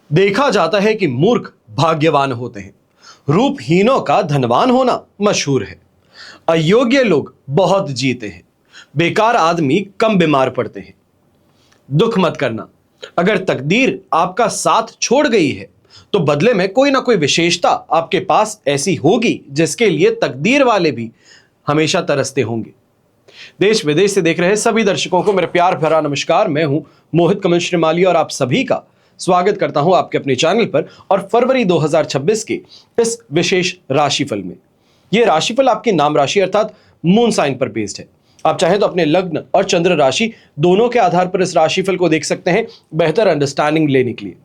देखा जाता है कि मूर्ख भाग्यवान होते हैं, रूपहीनों का धनवान होना मशहूर है। अयोग्य लोग बहुत जीते हैं, बेकार आदमी कम बीमार पड़ते हैं। दुख मत करना, अगर तकदीर आपका साथ छोड़ गई है तो बदले में कोई ना कोई विशेषता आपके पास ऐसी होगी जिसके लिए तकदीर वाले भी हमेशा तरसते होंगे। देश विदेश से देख रहे सभी दर्शकों को मेरा प्यार भरा नमस्कार। मैं हूं मोहित कमल श्रीमाली और आप सभी का स्वागत करता हूं आपके अपने चैनल पर और फरवरी 2026 के इस विशेष राशिफल में। यह राशिफल आपकी नाम राशि अर्थात मून साइन पर बेस्ड है। आप चाहें तो अपने लग्न और चंद्र राशि दोनों के आधार पर इस राशिफल को देख सकते हैं बेहतर अंडरस्टैंडिंग लेने के लिए।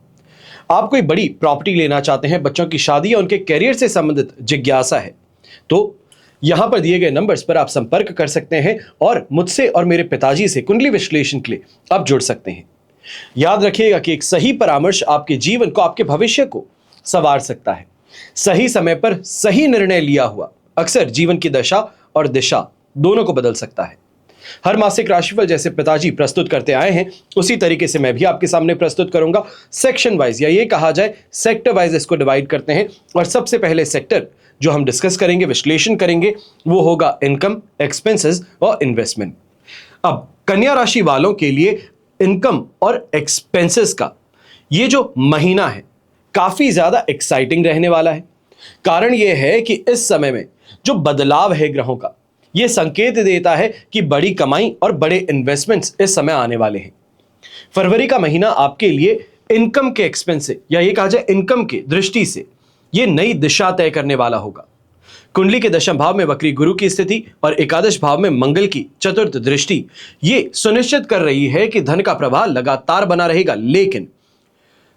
आप कोई बड़ी प्रॉपर्टी लेना चाहते हैं, बच्चों की शादी या उनके करियर से संबंधित जिज्ञासा है तो यहां पर दिए गए नंबर्स पर आप संपर्क कर सकते हैं और मुझसे और मेरे पिताजी से कुंडली विश्लेषण के लिए आप जुड़ सकते हैं। याद रखिएगा कि एक सही परामर्श आपके जीवन को, आपके भविष्य को संवार सकता है। सही समय पर सही निर्णय लिया हुआ अक्सर जीवन की दशा और दिशा दोनों को बदल सकता है। हर मासिक राशिफल जैसे पिताजी प्रस्तुत करते आए हैं उसी तरीके से मैं भी आपके सामने प्रस्तुत करूंगा। सेक्शन वाइज या ये कहा जाए सेक्टर वाइज इसको डिवाइड करते हैं और सबसे पहले सेक्टर जो हम डिस्कस करेंगे, विश्लेषण करेंगे, वो होगा इनकम, एक्सपेंसेस और इन्वेस्टमेंट। अब कन्या राशि वालों के लिए इनकम और एक्सपेंसेस का ये जो महीना है काफी ज्यादा एक्साइटिंग रहने वाला है। कारण यह है कि इस समय में जो बदलाव है ग्रहों का, यह संकेत देता है कि बड़ी कमाई और बड़े इन्वेस्टमेंट्स इस समय आने वाले हैं। फरवरी का महीना आपके लिए इनकम के एक्सपेंस से या ये कहा जाए इनकम की दृष्टि से यह नई दिशा तय करने वाला होगा। कुंडली के दशम भाव में वक्री गुरु की स्थिति और एकादश भाव में मंगल की चतुर्थ दृष्टि ये सुनिश्चित कर रही है कि धन का प्रवाह लगातार बना रहेगा। लेकिन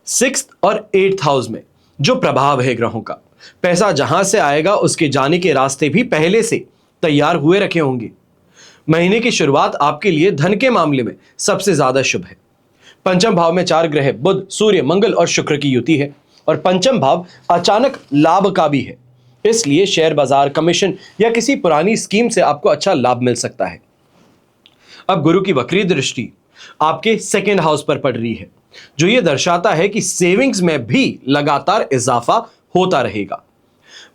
6th और 8th हाउस में जो प्रभाव है ग्रहों का, पैसा जहां से आएगा उसके जाने के रास्ते भी पहले से तैयार हुए रखे होंगे। महीने की शुरुआत आपके लिए धन के मामले में सबसे ज्यादा शुभ है। पंचम भाव में 4 ग्रह बुध, सूर्य, मंगल और शुक्र की युति है और पंचम भाव अचानक लाभ का भी है। इसलिए शेयर बाजार, कमीशन या किसी पुरानी स्कीम से आपको अच्छा लाभ मिल सकता है। अब गुरु की वक्री दृष्टि आपके 2nd हाउस पर पड़ रही है जो यह दर्शाता है कि सेविंग्स में भी लगातार इजाफा होता रहेगा।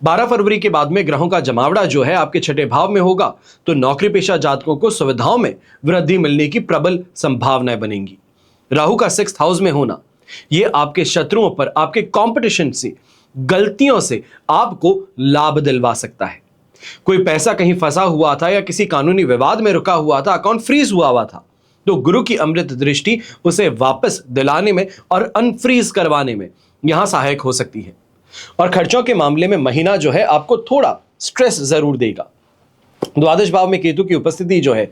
12 फरवरी के बाद में ग्रहों का जमावड़ा जो है आपके 6ठे भाव में होगा तो नौकरी पेशा जातकों को सुविधाओं में वृद्धि मिलने की प्रबल संभावनाएं बनेंगी। राहु का 6th हाउस में होना यह आपके शत्रुओं पर, आपके कंपटीशन से, गलतियों से आपको लाभ दिलवा सकता है। कोई पैसा कहीं फंसा हुआ था या किसी कानूनी विवाद में रुका हुआ था, अकाउंट फ्रीज हुआ था, तो गुरु की अमृत दृष्टि उसे वापस दिलाने में और अनफ्रीज करवाने में यहां सहायक हो सकती है। और खर्चों के मामले में महीना जो है आपको थोड़ा स्ट्रेस जरूर देगा। द्वादश भाव में केतु की उपस्थिति जो है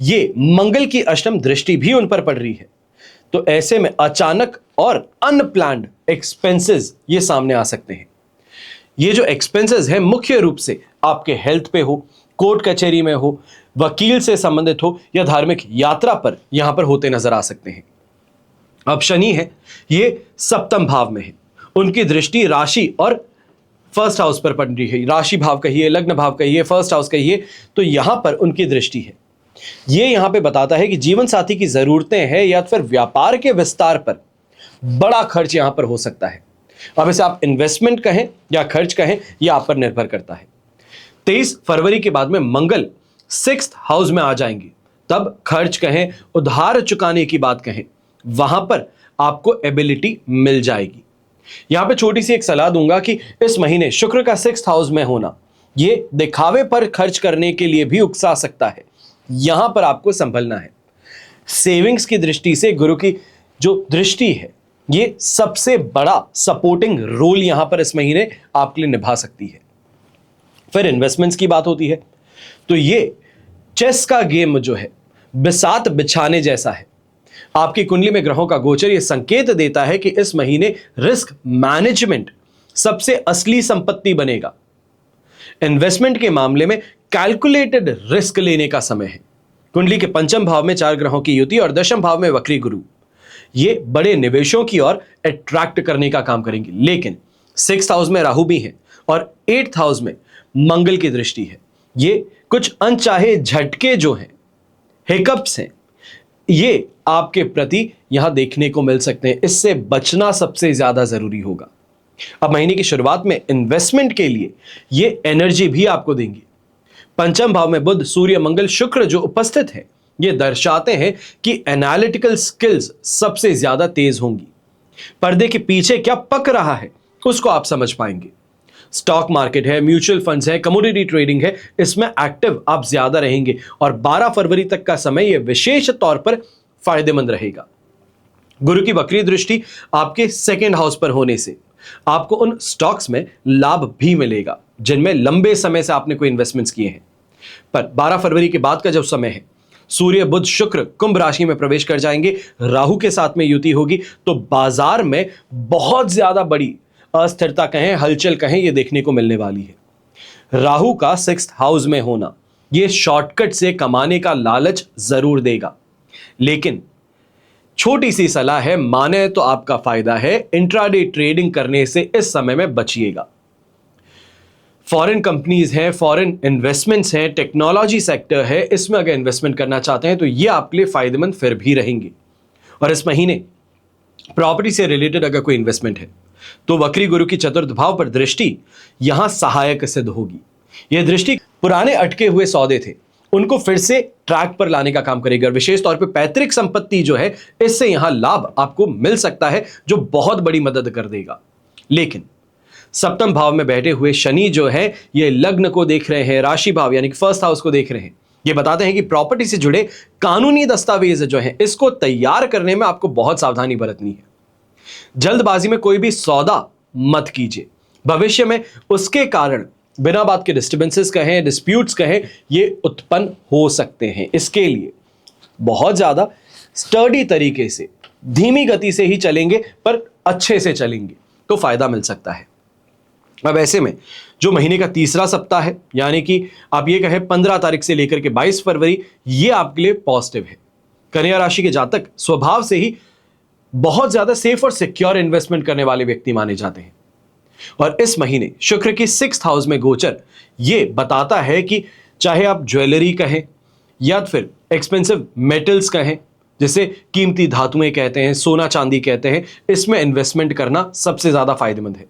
ये मंगल की अष्टम दृष्टि भी उन पर पड़ रही है, तो ऐसे में अचानक और अनप्लान्ड एक्सपेंसेस ये सामने आ सकते हैं। ये जो एक्सपेंसेस है मुख्य रूप से आपके हेल्थ पे हो, कोर्ट कचहरी में हो, वकील से संबंधित हो या धार्मिक यात्रा पर यहां पर होते नजर आ सकते हैं। अब शनि है, ये सप्तम भाव में है, उनकी दृष्टि राशि और 1st हाउस पर पड़ रही है। राशि भाव कहिए, लग्न भाव कहिए, 1st हाउस कहिए, तो यहां पर उनकी दृष्टि है। ये यहां पे बताता है कि जीवन साथी की जरूरतें हैं या फिर व्यापार के विस्तार पर बड़ा खर्च यहां पर हो सकता है। अब इसे आप इन्वेस्टमेंट कहें या खर्च कहें, यह आप पर निर्भर करता है। 23 फरवरी के बाद में मंगल 6th हाउस में आ जाएंगे, तब खर्च कहें, उधार चुकाने की बात कहें, वहां पर आपको एबिलिटी मिल जाएगी। यहां पे छोटी सी एक सलाह दूंगा कि इस महीने शुक्र का 6th हाउस में होना यह दिखावे पर खर्च करने के लिए भी उकसा सकता है। यहां पर आपको संभलना है। सेविंग्स की दृष्टि से गुरु की जो दृष्टि है ये सबसे बड़ा सपोर्टिंग रोल यहां पर इस महीने आपके लिए निभा सकती है। फिर इन्वेस्टमेंट्स की बात होती है तो ये चेस का गेम जो है बिसात बिछाने जैसा है। आपकी कुंडली में ग्रहों का गोचर यह संकेत देता है कि इस महीने रिस्क मैनेजमेंट सबसे असली संपत्ति बनेगा। इन्वेस्टमेंट के मामले में कैलकुलेटेड रिस्क लेने का समय है। कुंडली के पंचम भाव में 4 ग्रहों की युति और दशम भाव में वक्री गुरु ये बड़े निवेशों की ओर अट्रैक्ट करने का काम करेंगे। लेकिन 6th हाउस में राहु भी है और 8th हाउस में मंगल की दृष्टि है। ये कुछ अनचाहे झटके जो हैं, हिकअप्स हैं, ये आपके प्रति यहां देखने को मिल सकते हैं। इससे बचना सबसे ज्यादा जरूरी होगा। अब महीने की शुरुआत में इन्वेस्टमेंट के लिए ये एनर्जी भी आपको देंगे। पंचम भाव में बुध, सूर्य, मंगल, शुक्र जो उपस्थित है, ये दर्शाते हैं कि एनालिटिकल स्किल्स सबसे ज्यादा तेज होंगी। पर्दे के पीछे क्या पक रहा है उसको आप समझ पाएंगे। स्टॉक मार्केट है, म्यूचुअल फंड्स है, कमोडिटी ट्रेडिंग है, इसमें एक्टिव आप ज्यादा रहेंगे और 12 फरवरी तक का समय यह विशेष तौर पर फायदेमंद रहेगा। गुरु की वक्री दृष्टि आपके सेकेंड हाउस पर होने से आपको उन स्टॉक्स में लाभ भी मिलेगा जिनमें लंबे समय से आपने कोई इन्वेस्टमेंट्स किए हैं। पर 12 फरवरी के बाद का जो समय है, सूर्य, बुध, शुक्र कुंभ राशि में प्रवेश कर जाएंगे, राहु के साथ में युति होगी, तो बाजार में बहुत ज्यादा बड़ी अस्थिरता कहें, हलचल कहें, यह देखने को मिलने वाली है। राहु का 6th हाउस में होना यह शॉर्टकट से कमाने का लालच जरूर देगा, लेकिन छोटी सी सलाह है, माने तो आपका फायदा है। इंट्राडे ट्रेडिंग करने से इस समय में बचिएगा। फॉरेन कंपनीज हैं, फॉरेन इन्वेस्टमेंट्स हैं, टेक्नोलॉजी सेक्टर है, इसमें अगर इन्वेस्टमेंट करना चाहते हैं तो ये आपके लिए फायदेमंद फिर भी रहेंगे। और इस महीने प्रॉपर्टी से रिलेटेड अगर कोई इन्वेस्टमेंट है तो वक्री गुरु की चतुर्थ भाव पर दृष्टि यहां सहायक सिद्ध होगी। यह दृष्टि पुराने अटके हुए सौदे थे उनको फिर से ट्रैक पर लाने का काम करेगा। विशेष तौर पे पैतृक संपत्ति जो है, इससे यहां लाभ आपको मिल सकता है जो बहुत बड़ी मदद कर देगा। लेकिन सप्तम भाव में बैठे हुए शनि जो है, ये लग्न को देख रहे हैं, राशि भाव यानी कि फर्स्ट हाउस को देख रहे हैं। ये बताते हैं कि प्रॉपर्टी से जुड़े कानूनी दस्तावेज जो है, इसको तैयार करने में आपको बहुत सावधानी बरतनी है। जल्दबाजी में कोई भी सौदा मत कीजिए, भविष्य में उसके कारण बिना बात के डिस्टर्बेंसेस कहें, डिस्प्यूट्स कहें, ये उत्पन्न हो सकते हैं। इसके लिए बहुत ज्यादा स्टर्डी तरीके से, धीमी गति से ही चलेंगे, पर अच्छे से चलेंगे तो फायदा मिल सकता है। अब ऐसे में जो महीने का तीसरा सप्ताह है, यानी कि आप ये कहें 15 तारीख से लेकर के 22 फरवरी, ये आपके लिए पॉजिटिव है। कन्या राशि के जातक स्वभाव से ही बहुत ज्यादा सेफ और सिक्योर इन्वेस्टमेंट करने वाले व्यक्ति माने जाते हैं। और इस महीने शुक्र की 6th हाउस में गोचर ये बताता है कि चाहे आप ज्वेलरी कहें या फिर एक्सपेंसिव मेटल्स कहें, जिसे कीमती धातुएं कहते हैं, सोना चांदी कहते हैं, इसमें इन्वेस्टमेंट करना सबसे ज्यादा फायदेमंद है।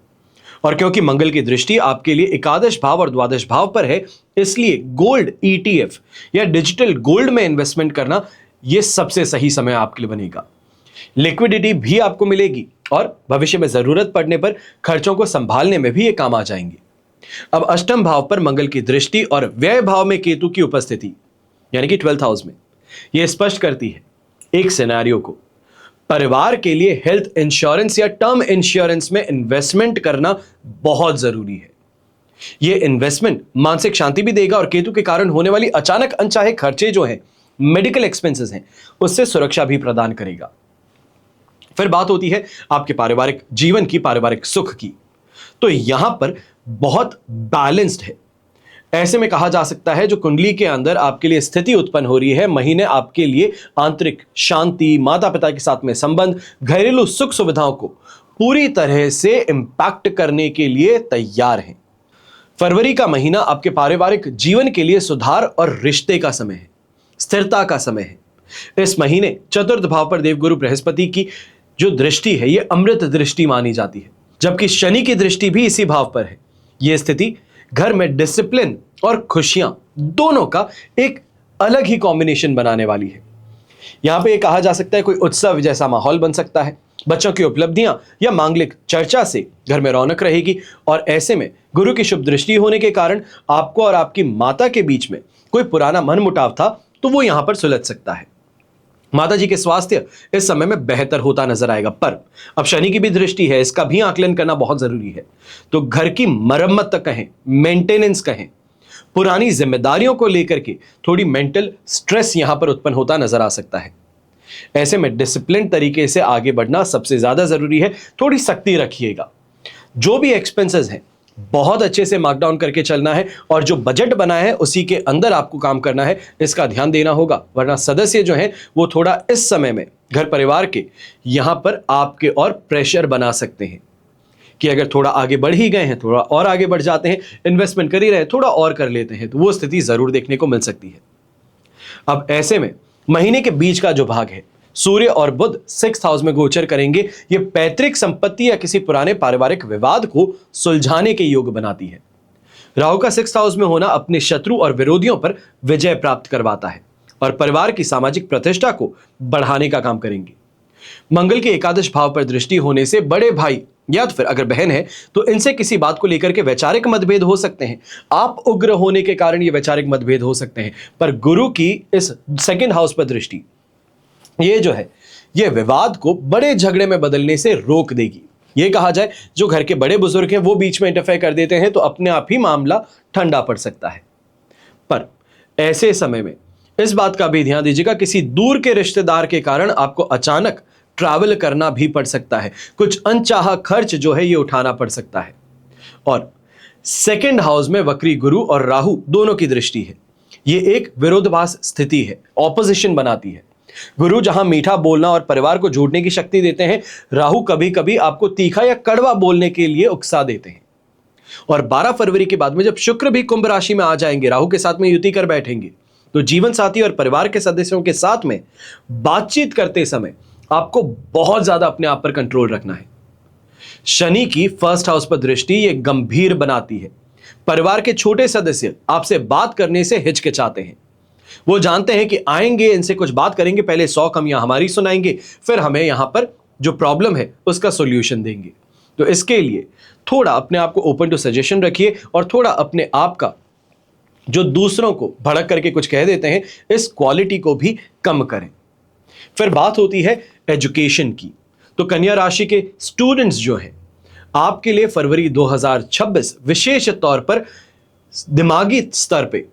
और क्योंकि मंगल की दृष्टि आपके लिए एकादश भाव और द्वादश भाव पर है, इसलिए गोल्ड ETF या डिजिटल गोल्ड में इन्वेस्टमेंट करना यह सबसे सही समय आपके लिए बनेगा। लिक्विडिटी भी आपको मिलेगी और भविष्य में जरूरत पड़ने पर खर्चों को संभालने में भी ये काम आ जाएंगे। अब अष्टम भाव पर मंगल की दृष्टि और व्यय भाव में केतु की उपस्थिति यानी कि 12th हाउस में, यह स्पष्ट करती है एक सिनेरियो को। परिवार के लिए हेल्थ इंश्योरेंस या टर्म इंश्योरेंस में इन्वेस्टमेंट करना बहुत जरूरी है। यह इन्वेस्टमेंट मानसिक शांति भी देगा और केतु के कारण होने वाली अचानक अनचाहे खर्चे जो हैं, मेडिकल एक्सपेंसेस हैं, उससे सुरक्षा भी प्रदान करेगा। फिर बात होती है आपके पारिवारिक जीवन की, पारिवारिक सुख की, तो यहां पर बहुत बैलेंस्ड है। ऐसे में कहा जा सकता है जो कुंडली के अंदर आपके लिए स्थिति उत्पन्न हो रही है, महीने आपके लिए आंतरिक शांति, माता पिता के साथ में संबंध, घरेलू सुख सुविधाओं को पूरी तरह से इंपैक्ट करने के लिए तैयार हैं। फरवरी का महीना आपके पारिवारिक जीवन के लिए सुधार और रिश्ते का समय है, स्थिरता का समय है। इस महीने चतुर्थ भाव पर देवगुरु बृहस्पति की जो दृष्टि है, यह अमृत दृष्टि मानी जाती है, जबकि शनि की दृष्टि भी इसी भाव पर है। यह स्थिति घर में डिसिप्लिन और खुशियां दोनों का एक अलग ही कॉम्बिनेशन बनाने वाली है। यहां पे कहा जा सकता है कोई उत्सव जैसा माहौल बन सकता है। बच्चों की उपलब्धियां या मांगलिक चर्चा से घर में रौनक रहेगी और ऐसे में गुरु की शुभ दृष्टि होने के कारण आपको और आपकी माता के बीच में कोई पुराना मनमुटाव था तो वो यहां पर सुलझ सकता है। माता जी के स्वास्थ्य इस समय में बेहतर होता नजर आएगा, पर अब शनि की भी दृष्टि है, इसका भी आकलन करना बहुत जरूरी है। तो घर की मरम्मत कहें, मेंटेनेंस कहें, पुरानी जिम्मेदारियों को लेकर के थोड़ी मेंटल स्ट्रेस यहां पर उत्पन्न होता नजर आ सकता है। ऐसे में डिसिप्लिन तरीके से आगे बढ़ना सबसे ज्यादा जरूरी है। थोड़ी सख्ती रखिएगा, जो भी एक्सपेंसेस हैं बहुत अच्छे से मार्क डाउन करके चलना है और जो बजट बना है उसी के अंदर आपको काम करना है, इसका ध्यान देना होगा। वरना सदस्य जो हैं वो थोड़ा इस समय में घर परिवार के यहां पर आपके और प्रेशर बना सकते हैं कि अगर थोड़ा आगे बढ़ ही गए हैं, थोड़ा और आगे बढ़ जाते हैं, इन्वेस्टमेंट कर ही रहे हैं, थोड़ा और कर लेते हैं, तो वो स्थिति जरूर देखने को मिल सकती है। अब ऐसे में महीने के बीच का जो भाग है, सूर्य और बुध 6th हाउस में गोचर करेंगे। ये पैतृक संपत्ति या किसी पुराने पारिवारिक विवाद को सुलझाने के योग बनाती है। राहु का 6th हाउस में होना अपने शत्रु और विरोधियों पर विजय प्राप्त करवाता है और परिवार की सामाजिक प्रतिष्ठा को बढ़ाने का काम करेंगे। मंगल के एकादश भाव पर दृष्टि होने से बड़े भाई या तो फिर अगर बहन है तो इनसे किसी बात को लेकर के वैचारिक मतभेद हो सकते हैं। आप उग्र होने के कारण ये वैचारिक मतभेद हो सकते हैं, पर गुरु की इस 2nd हाउस पर दृष्टि ये जो है ये विवाद को बड़े झगड़े में बदलने से रोक देगी। ये कहा जाए जो घर के बड़े बुजुर्ग हैं वो बीच में इंटरफेयर कर देते हैं तो अपने आप ही मामला ठंडा पड़ सकता है। पर ऐसे समय में इस बात का भी ध्यान दीजिएगा, किसी दूर के रिश्तेदार के कारण आपको अचानक ट्रैवल करना भी पड़ सकता है। कुछ अनचाहा खर्च जो है ये उठाना पड़ सकता है। और 2nd हाउस में वक्री गुरु और राहु दोनों की दृष्टि है। ये एक विरोधाभास स्थिति है, ऑपोजिशन बनाती है। गुरु जहां मीठा बोलना और परिवार को जोड़ने की शक्ति देते हैं, राहु कभी कभी आपको तीखा या कड़वा बोलने के लिए उकसा देते हैं। और 12 फरवरी के बाद में जब शुक्र भी कुंभ राशि में आ जाएंगे, राहु के साथ में युति कर बैठेंगे, तो जीवन साथी और परिवार के सदस्यों के साथ में बातचीत करते समय आपको बहुत ज्यादा अपने आप पर कंट्रोल रखना है। शनि की 1st हाउस पर दृष्टि ये गंभीर बनाती है। परिवार के छोटे सदस्य आपसे बात करने से हिचकिचाते हैं। वो जानते हैं कि आएंगे, इनसे कुछ बात करेंगे, पहले 100 कमियां हमारी सुनाएंगे, फिर हमें यहां पर जो प्रॉब्लम है उसका सॉल्यूशन देंगे। तो इसके लिए थोड़ा अपने आप को ओपन टू सजेशन रखिए और थोड़ा अपने आप का जो दूसरों को भड़क करके कुछ कह देते हैं, इस क्वालिटी को भी कम करें। फिर बात होती है एजुकेशन की। तो कन्या राशि के स्टूडेंट्स जो हैं, आपके लिए फरवरी 2026 विशेष तौर पर दिमागी स्तर पे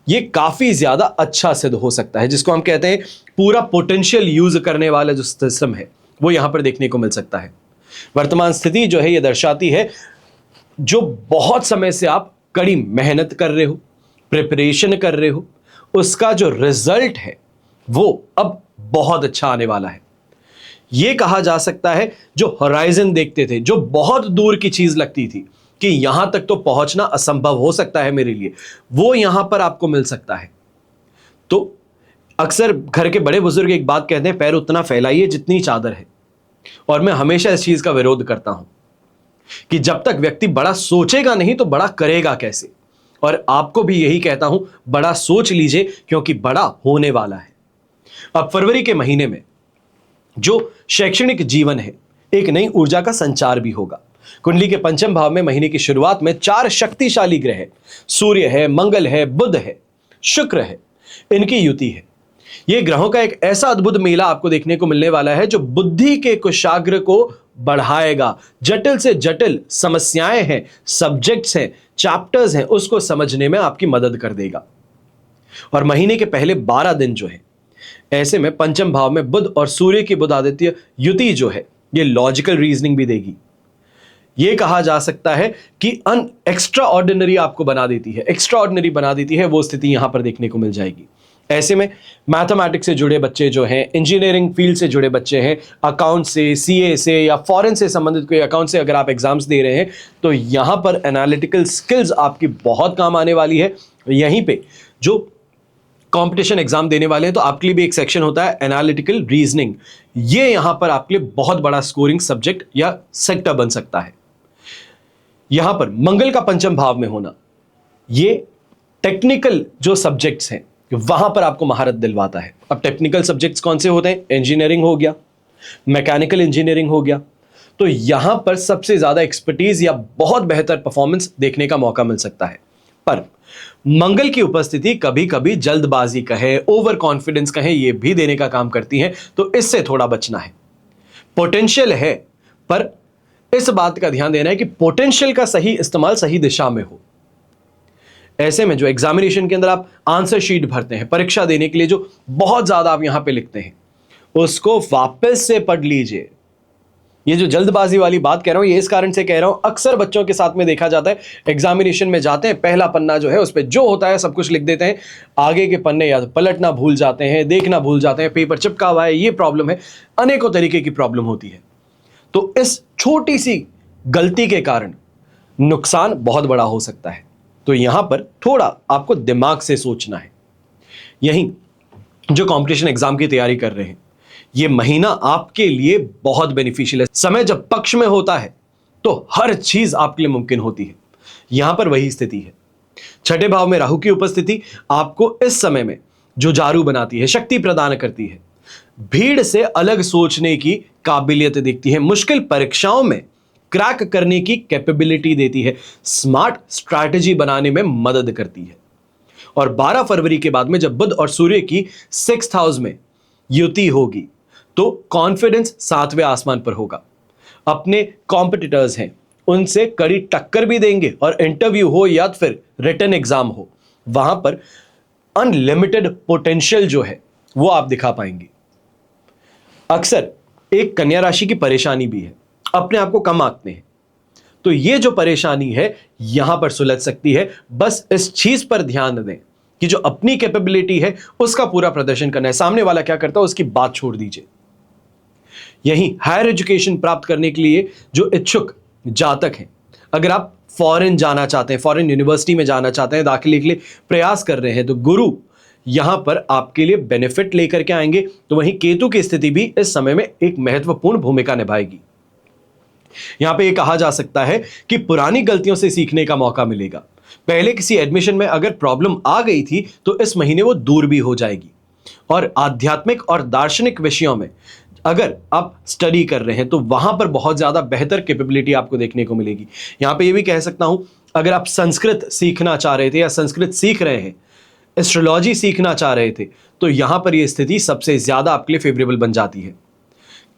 ये काफी ज्यादा अच्छा सिद्ध हो सकता है, जिसको हम कहते हैं पूरा पोटेंशियल यूज करने वाला जो सिस्टम है वो यहां पर देखने को मिल सकता है। वर्तमान स्थिति जो है ये दर्शाती है जो बहुत समय से आप कड़ी मेहनत कर रहे हो, प्रिपरेशन कर रहे हो, उसका जो रिजल्ट है वो अब बहुत अच्छा आने वाला है। यह कहा जा सकता है जो होराइजन देखते थे, जो बहुत दूर की चीज लगती थी कि यहां तक तो पहुंचना असंभव हो सकता है मेरे लिए, वो यहां पर आपको मिल सकता है। तो अक्सर घर के बड़े बुजुर्ग एक बात कहते हैं, पैर उतना फैलाइए जितनी चादर है। और मैं हमेशा इस चीज का विरोध करता हूं कि जब तक व्यक्ति बड़ा सोचेगा नहीं तो बड़ा करेगा कैसे। और आपको भी यही कहता हूं, बड़ा सोच लीजिए क्योंकि बड़ा होने वाला है। अब फरवरी के महीने में जो शैक्षणिक जीवन है, एक नई ऊर्जा का संचार भी होगा। कुंडली के 5म भाव में महीने की शुरुआत में 4 शक्तिशाली ग्रह है। सूर्य है, मंगल है, बुध है, शुक्र है, इनकी युति है। यह ग्रहों का एक ऐसा अद्भुत मेला आपको देखने को मिलने वाला है जो बुद्धि के कुशाग्र को बढ़ाएगा। जटिल से जटिल समस्याएं हैं, सब्जेक्ट्स हैं, चैप्टर्स हैं, उसको समझने में आपकी मदद कर देगा। और महीने के पहले 12 दिन जो है, ऐसे में 5म भाव में बुध और सूर्य की बुध आदित्य युति जो है ये लॉजिकल रीजनिंग भी देगी। यह कहा जा सकता है कि एक्स्ट्रा ऑर्डिनरी आपको बना देती है, एक्स्ट्रा ऑर्डिनरी बना देती है, वो स्थिति यहां पर देखने को मिल जाएगी। ऐसे में मैथमेटिक्स से जुड़े बच्चे जो हैं, इंजीनियरिंग फील्ड से जुड़े बच्चे हैं, अकाउंट से, सीए से या फॉरेन से संबंधित कोई अकाउंट से अगर आप एग्जाम्स दे रहे हैं तो यहां पर एनालिटिकल स्किल्स आपकी बहुत काम आने वाली है। यहीं पे जो कंपटीशन एग्जाम देने वाले हैं तो आपके लिए भी एक सेक्शन होता है एनालिटिकल रीजनिंग। ये यहां पर आपके लिए बहुत बड़ा स्कोरिंग सब्जेक्ट या सेक्टर बन सकता है। यहां पर मंगल का 5म भाव में होना ये टेक्निकल जो सब्जेक्ट्स हैं वहां पर आपको महारत दिलवाता है। अब टेक्निकल सब्जेक्ट्स कौन से होते हैं? इंजीनियरिंग हो गया, मैकेनिकल इंजीनियरिंग हो गया। तो यहां पर सबसे ज्यादा एक्सपर्टीज या बहुत बेहतर परफॉर्मेंस देखने का मौका मिल सकता है। पर मंगल की उपस्थिति कभी कभी जल्दबाजी कहे, ओवर कॉन्फिडेंस कहे, ये भी देने का काम करती है, तो इससे थोड़ा बचना है। पोटेंशियल है, पर इस बात का ध्यान देना है कि पोटेंशियल का सही इस्तेमाल सही दिशा में हो। ऐसे में जो एग्जामिनेशन के अंदर आप आंसर शीट भरते हैं परीक्षा देने के लिए, जो बहुत ज्यादा आप यहां पे लिखते हैं, उसको वापस से पढ़ लीजिए। ये जो जल्दबाजी वाली बात कह रहा हूं ये इस कारण से कह रहा हूं, अक्सर बच्चों के साथ में देखा जाता है, एग्जामिनेशन में जाते हैं, पहला पन्ना जो है उस पर जो होता है सब कुछ लिख देते हैं, आगे के पन्ने या तो पलटना भूल जाते हैं, देखना भूल जाते हैं, पेपर चिपका हुआ है, ये प्रॉब्लम है, अनेकों तरीके की प्रॉब्लम होती है। तो इस छोटी सी गलती के कारण नुकसान बहुत बड़ा हो सकता है। तो यहां पर थोड़ा आपको दिमाग से सोचना है। यहीं जो कंपटीशन एग्जाम की तैयारी कर रहे हैं, ये महीना आपके लिए बहुत बेनिफिशियल है। समय जब पक्ष में होता है तो हर चीज आपके लिए मुमकिन होती है। यहां पर वही स्थिति है। छठे भाव में राहु की उपस्थिति आपको इस समय में जुझारू बनाती है, शक्ति प्रदान करती है, भीड़ से अलग सोचने की काबिलियत दिखती है, मुश्किल परीक्षाओं में क्रैक करने की कैपेबिलिटी देती है, स्मार्ट स्ट्रैटेजी बनाने में मदद करती है। और 12 फरवरी के बाद में जब बुध और सूर्य की 6th हाउस में युति होगी तो कॉन्फिडेंस 7वें आसमान पर होगा। अपने कॉम्पिटिटर्स हैं उनसे कड़ी टक्कर भी देंगे, और इंटरव्यू हो या फिर रिटन एग्जाम हो, वहां पर अनलिमिटेड पोटेंशियल जो है वो आप दिखा पाएंगे। अक्सर एक कन्या राशि की परेशानी भी है, अपने आप को कम आंकते हैं, तो ये जो परेशानी है यहां पर सुलझ सकती है। बस इस चीज पर ध्यान दें कि जो अपनी कैपेबिलिटी है उसका पूरा प्रदर्शन करना है, सामने वाला क्या करता है उसकी बात छोड़ दीजिए। यहीं हायर एजुकेशन प्राप्त करने के लिए जो इच्छुक जातक हैं, अगर आप फॉरेन जाना चाहते हैं, फॉरेन यूनिवर्सिटी में जाना चाहते हैं, दाखिले के लिए प्रयास कर रहे हैं, तो गुरु यहां पर आपके लिए बेनिफिट लेकर के आएंगे। तो वहीं केतु की स्थिति भी इस समय में एक महत्वपूर्ण भूमिका निभाएगी। यहां पे ये कहा जा सकता है कि पुरानी गलतियों से सीखने का मौका मिलेगा। पहले किसी एडमिशन में अगर प्रॉब्लम आ गई थी तो इस महीने वो दूर भी हो जाएगी। और आध्यात्मिक और दार्शनिक विषयों में अगर आप स्टडी कर रहे हैं तो वहां पर बहुत ज्यादा बेहतर कैपेबिलिटी आपको देखने को मिलेगी। यहां पे ये भी कह सकता हूं, अगर आप संस्कृत सीखना चाह रहे थे या संस्कृत सीख रहे हैं, एस्ट्रोलॉजी सीखना चाह रहे थे, तो यहां पर यह स्थिति सबसे ज्यादा आपके लिए फेवरेबल बन जाती है।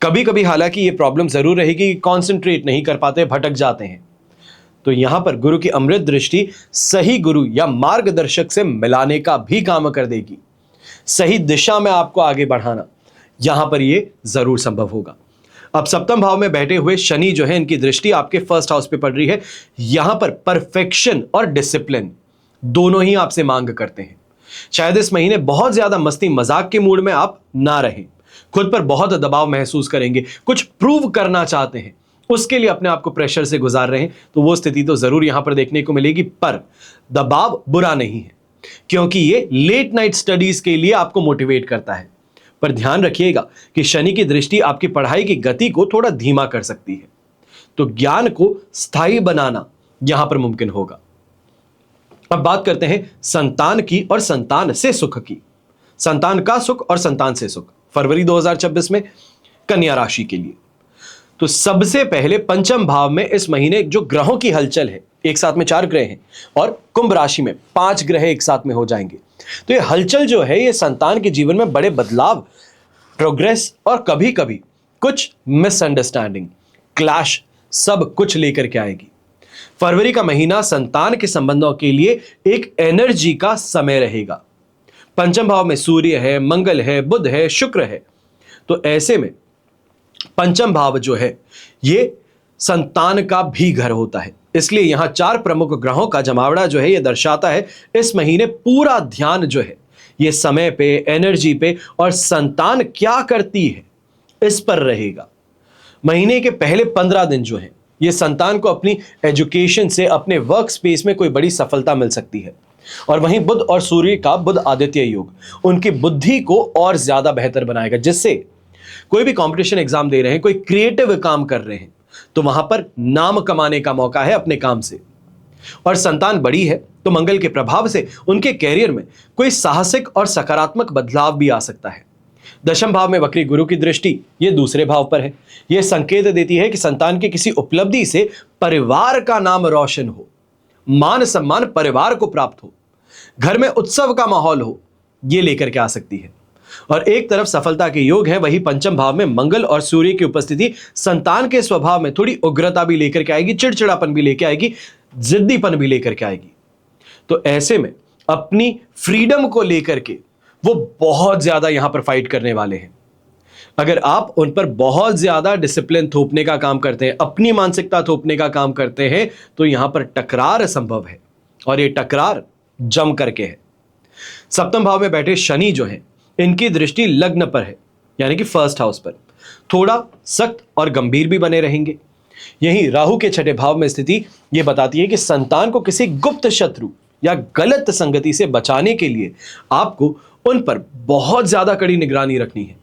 कभी कभी हालांकि ये प्रॉब्लम जरूर रहेगी कि कॉन्सेंट्रेट नहीं कर पाते, भटक जाते हैं, तो यहां पर गुरु की अमृत दृष्टि सही गुरु या मार्गदर्शक से मिलाने का भी काम कर देगी। सही दिशा में आपको आगे बढ़ाना यहां पर ये जरूर संभव होगा। अब सप्तम भाव में बैठे हुए शनि जो है, इनकी दृष्टि आपके फर्स्ट हाउस पे पड़ रही है। यहां पर परफेक्शन और डिसिप्लिन दोनों ही आपसे मांग करते हैं। शायद इस महीने बहुत ज्यादा मस्ती मजाक के मूड में आप ना रहें, खुद पर बहुत दबाव महसूस करेंगे, कुछ प्रूव करना चाहते हैं, उसके लिए अपने आप को प्रेशर से गुजार रहे हैं, तो वो स्थिति तो जरूर यहां पर देखने को मिलेगी। पर दबाव बुरा नहीं है, क्योंकि ये लेट नाइट स्टडीज के लिए आपको मोटिवेट करता है। पर ध्यान रखिएगा कि शनि की दृष्टि आपकी पढ़ाई की गति को थोड़ा धीमा कर सकती है, तो ज्ञान को स्थायी बनाना यहां पर मुमकिन होगा। अब बात करते हैं संतान की और संतान से सुख की। संतान का सुख और संतान से सुख फरवरी 2026 में कन्या राशि के लिए। तो सबसे पहले पंचम भाव में इस महीने जो ग्रहों की हलचल है, एक साथ में 4 ग्रह हैं और कुंभ राशि में 5 ग्रह एक साथ में हो जाएंगे, तो ये हलचल जो है ये संतान के जीवन में बड़े बदलाव, प्रोग्रेस और कभी कभी कुछ मिसअंडरस्टैंडिंग, क्लैश, सब कुछ लेकर के आएगी। फरवरी का महीना संतान के संबंधों के लिए एक एनर्जी का समय रहेगा। पंचम भाव में सूर्य है, मंगल है, बुध है, शुक्र है, तो ऐसे में पंचम भाव जो है ये संतान का भी घर होता है। इसलिए यहां 4 प्रमुख ग्रहों का जमावड़ा जो है ये दर्शाता है इस महीने पूरा ध्यान जो है ये समय पे, एनर्जी पे और संतान क्या करती है इस पर रहेगा। महीने के पहले 15 दिन जो है ये संतान को अपनी एजुकेशन से, अपने वर्क स्पेस में कोई बड़ी सफलता मिल सकती है। और वहीं बुध और सूर्य का बुध आदित्य योग उनकी बुद्धि को और ज्यादा बेहतर बनाएगा, जिससे कोई भी कंपटीशन एग्जाम दे रहे हैं, कोई क्रिएटिव काम कर रहे हैं, तो वहां पर नाम कमाने का मौका है अपने काम से। और संतान बड़ी है तो मंगल के प्रभाव से उनके कैरियर में कोई साहसिक और सकारात्मक बदलाव भी आ सकता है। दशम भाव में वक्री गुरु की दृष्टि ये दूसरे भाव पर है। यह संकेत देती है कि संतान की किसी उपलब्धि से परिवार का नाम रोशन हो, मान सम्मान परिवार को प्राप्त हो, घर में उत्सव का माहौल हो, ये लेकर के आ सकती है। और एक तरफ सफलता के योग है, वही पंचम भाव में मंगल और सूर्य की उपस्थिति संतान के स्वभाव में थोड़ी उग्रता भी लेकर के आएगी, चिड़चिड़ापन भी लेकर आएगी, जिद्दीपन भी लेकर के आएगी। तो ऐसे में अपनी फ्रीडम को लेकर के वो बहुत ज्यादा यहां पर फाइट करने वाले हैं। अगर आप उन पर बहुत ज्यादा डिसिप्लिन थोपने का काम करते हैं, अपनी मानसिकता थोपने का काम करते हैं, तो यहां पर टकरार संभव है और ये टकरार जम करके है। सप्तम भाव में बैठे शनि जो है इनकी दृष्टि लग्न पर है, यानी कि फर्स्ट हाउस पर, थोड़ा सख्त और गंभीर भी बने रहेंगे। यही राहु के छठे भाव में स्थिति यह बताती है कि संतान को किसी गुप्त शत्रु या गलत संगति से बचाने के लिए आपको उन पर बहुत ज्यादा कड़ी निगरानी रखनी है।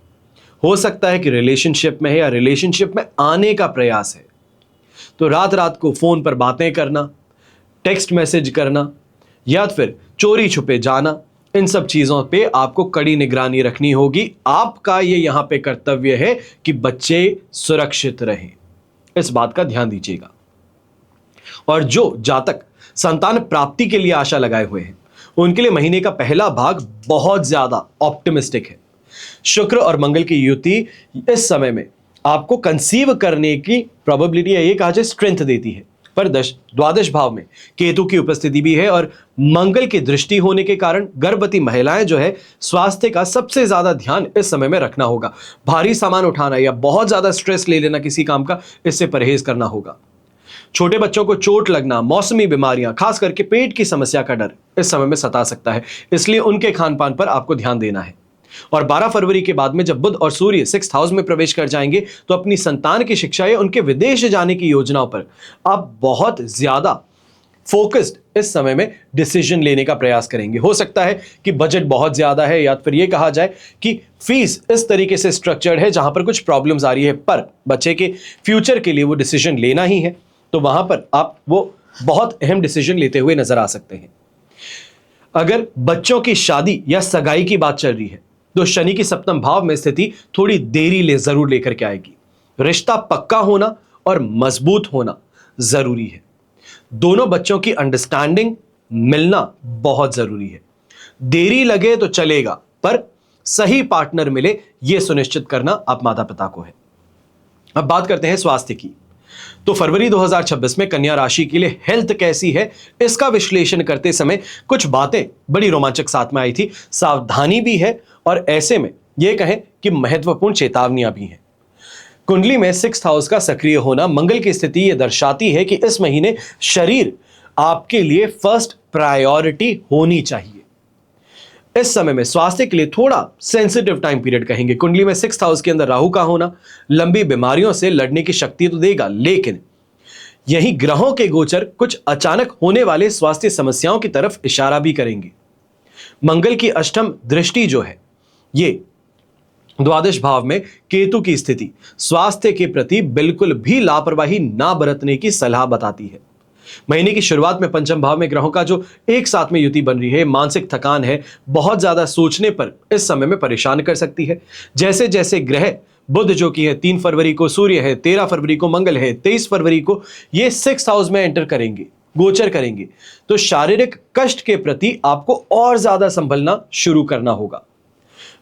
हो सकता है कि रिलेशनशिप में है या रिलेशनशिप में आने का प्रयास है। तो रात रात को फोन पर बातें करना, टेक्स्ट मैसेज करना या फिर चोरी छुपे जाना, इन सब चीजों पे आपको कड़ी निगरानी रखनी होगी। आपका ये यहां पे कर्तव्य है कि बच्चे सुरक्षित रहें, इस बात का ध्यान दीजिएगा। और जो जातक संतान प्राप्ति के लिए आशा लगाए हुए हैं, उनके लिए महीने का पहला भाग बहुत ज्यादा ऑप्टिमिस्टिक है। शुक्र और मंगल की युति इस समय में आपको कंसीव करने की प्रोबेबिलिटी है, ये कहा जाए स्ट्रेंथ देती है। पर द्वादश भाव में केतु की उपस्थिति भी है और मंगल की दृष्टि होने के कारण गर्भवती महिलाएं जो है, स्वास्थ्य का सबसे ज्यादा ध्यान इस समय में रखना होगा। भारी सामान उठाना या बहुत ज्यादा स्ट्रेस ले लेना किसी काम का, इससे परहेज करना होगा। छोटे बच्चों को चोट लगना, मौसमी बीमारियां, खास करके पेट की समस्या का डर इस समय में सता सकता है, इसलिए उनके खान पान पर आपको ध्यान देना है। और 12 फरवरी के बाद में जब बुध और सूर्य 6th हाउस में प्रवेश कर जाएंगे, तो अपनी संतान की शिक्षा या उनके विदेश जाने की योजनाओं पर आप बहुत ज्यादा फोकस्ड इस समय में डिसीजन लेने का प्रयास करेंगे। हो सकता है कि बजट बहुत ज्यादा है, या फिर यह कहा जाए कि फीस इस तरीके से स्ट्रक्चर्ड है जहां पर कुछ प्रॉब्लम्स आ रही है, पर बच्चे के फ्यूचर के लिए वो डिसीजन लेना ही है, तो वहां पर आप वो बहुत अहम डिसीजन लेते हुए नजर आ सकते हैं। अगर बच्चों की शादी या सगाई की बात चल रही है, तो शनि की 7th भाव में स्थिति थोड़ी देरी जरूर लेकर के आएगी। रिश्ता पक्का होना और मजबूत होना जरूरी है। दोनों बच्चों की अंडरस्टैंडिंग मिलना बहुत जरूरी है। देरी लगे तो चलेगा, पर सही पार्टनर मिले, यह सुनिश्चित करना आप माता पिता को है। अब बात करते हैं स्वास्थ्य की। तो फरवरी 2026 में कन्या राशि के लिए हेल्थ कैसी है, इसका विश्लेषण करते समय कुछ बातें बड़ी रोमांचक साथ में आई थी। सावधानी भी है और ऐसे में यह कहें कि महत्वपूर्ण चेतावनियां भी हैं। कुंडली में 6th हाउस का सक्रिय होना, मंगल की स्थिति यह दर्शाती है कि इस महीने शरीर आपके लिए फर्स्ट प्रायोरिटी होनी चाहिए। इस समय में स्वास्थ्य के लिए थोड़ा सेंसिटिव टाइम पीरियड कहेंगे। कुंडली में 6th हाउस के अंदर राहु का होना लंबी बीमारियों से लड़ने की शक्ति तो देगा, लेकिन यही ग्रहों के गोचर कुछ अचानक होने वाले स्वास्थ्य समस्याओं की तरफ इशारा भी करेंगे। मंगल की 8th दृष्टि जो है, ये द्वादश भाव में केतु की स्थिति स्वास्थ्य के प्रति बिल्कुल भी लापरवाही ना बरतने की सलाह बताती है। महीने की शुरुआत में 5th भाव में ग्रहों का जो एक साथ में युति बन रही है, मानसिक थकान है, बहुत ज्यादा सोचने पर इस समय में परेशान कर सकती है। जैसे जैसे ग्रह बुध जो कि है 3 फरवरी को सूर्य है, 13 फरवरी को मंगल है, 23 फरवरी को ये 6th हाउस में एंटर करेंगे, गोचर करेंगे, तो शारीरिक कष्ट के प्रति आपको और ज्यादा संभलना शुरू करना होगा।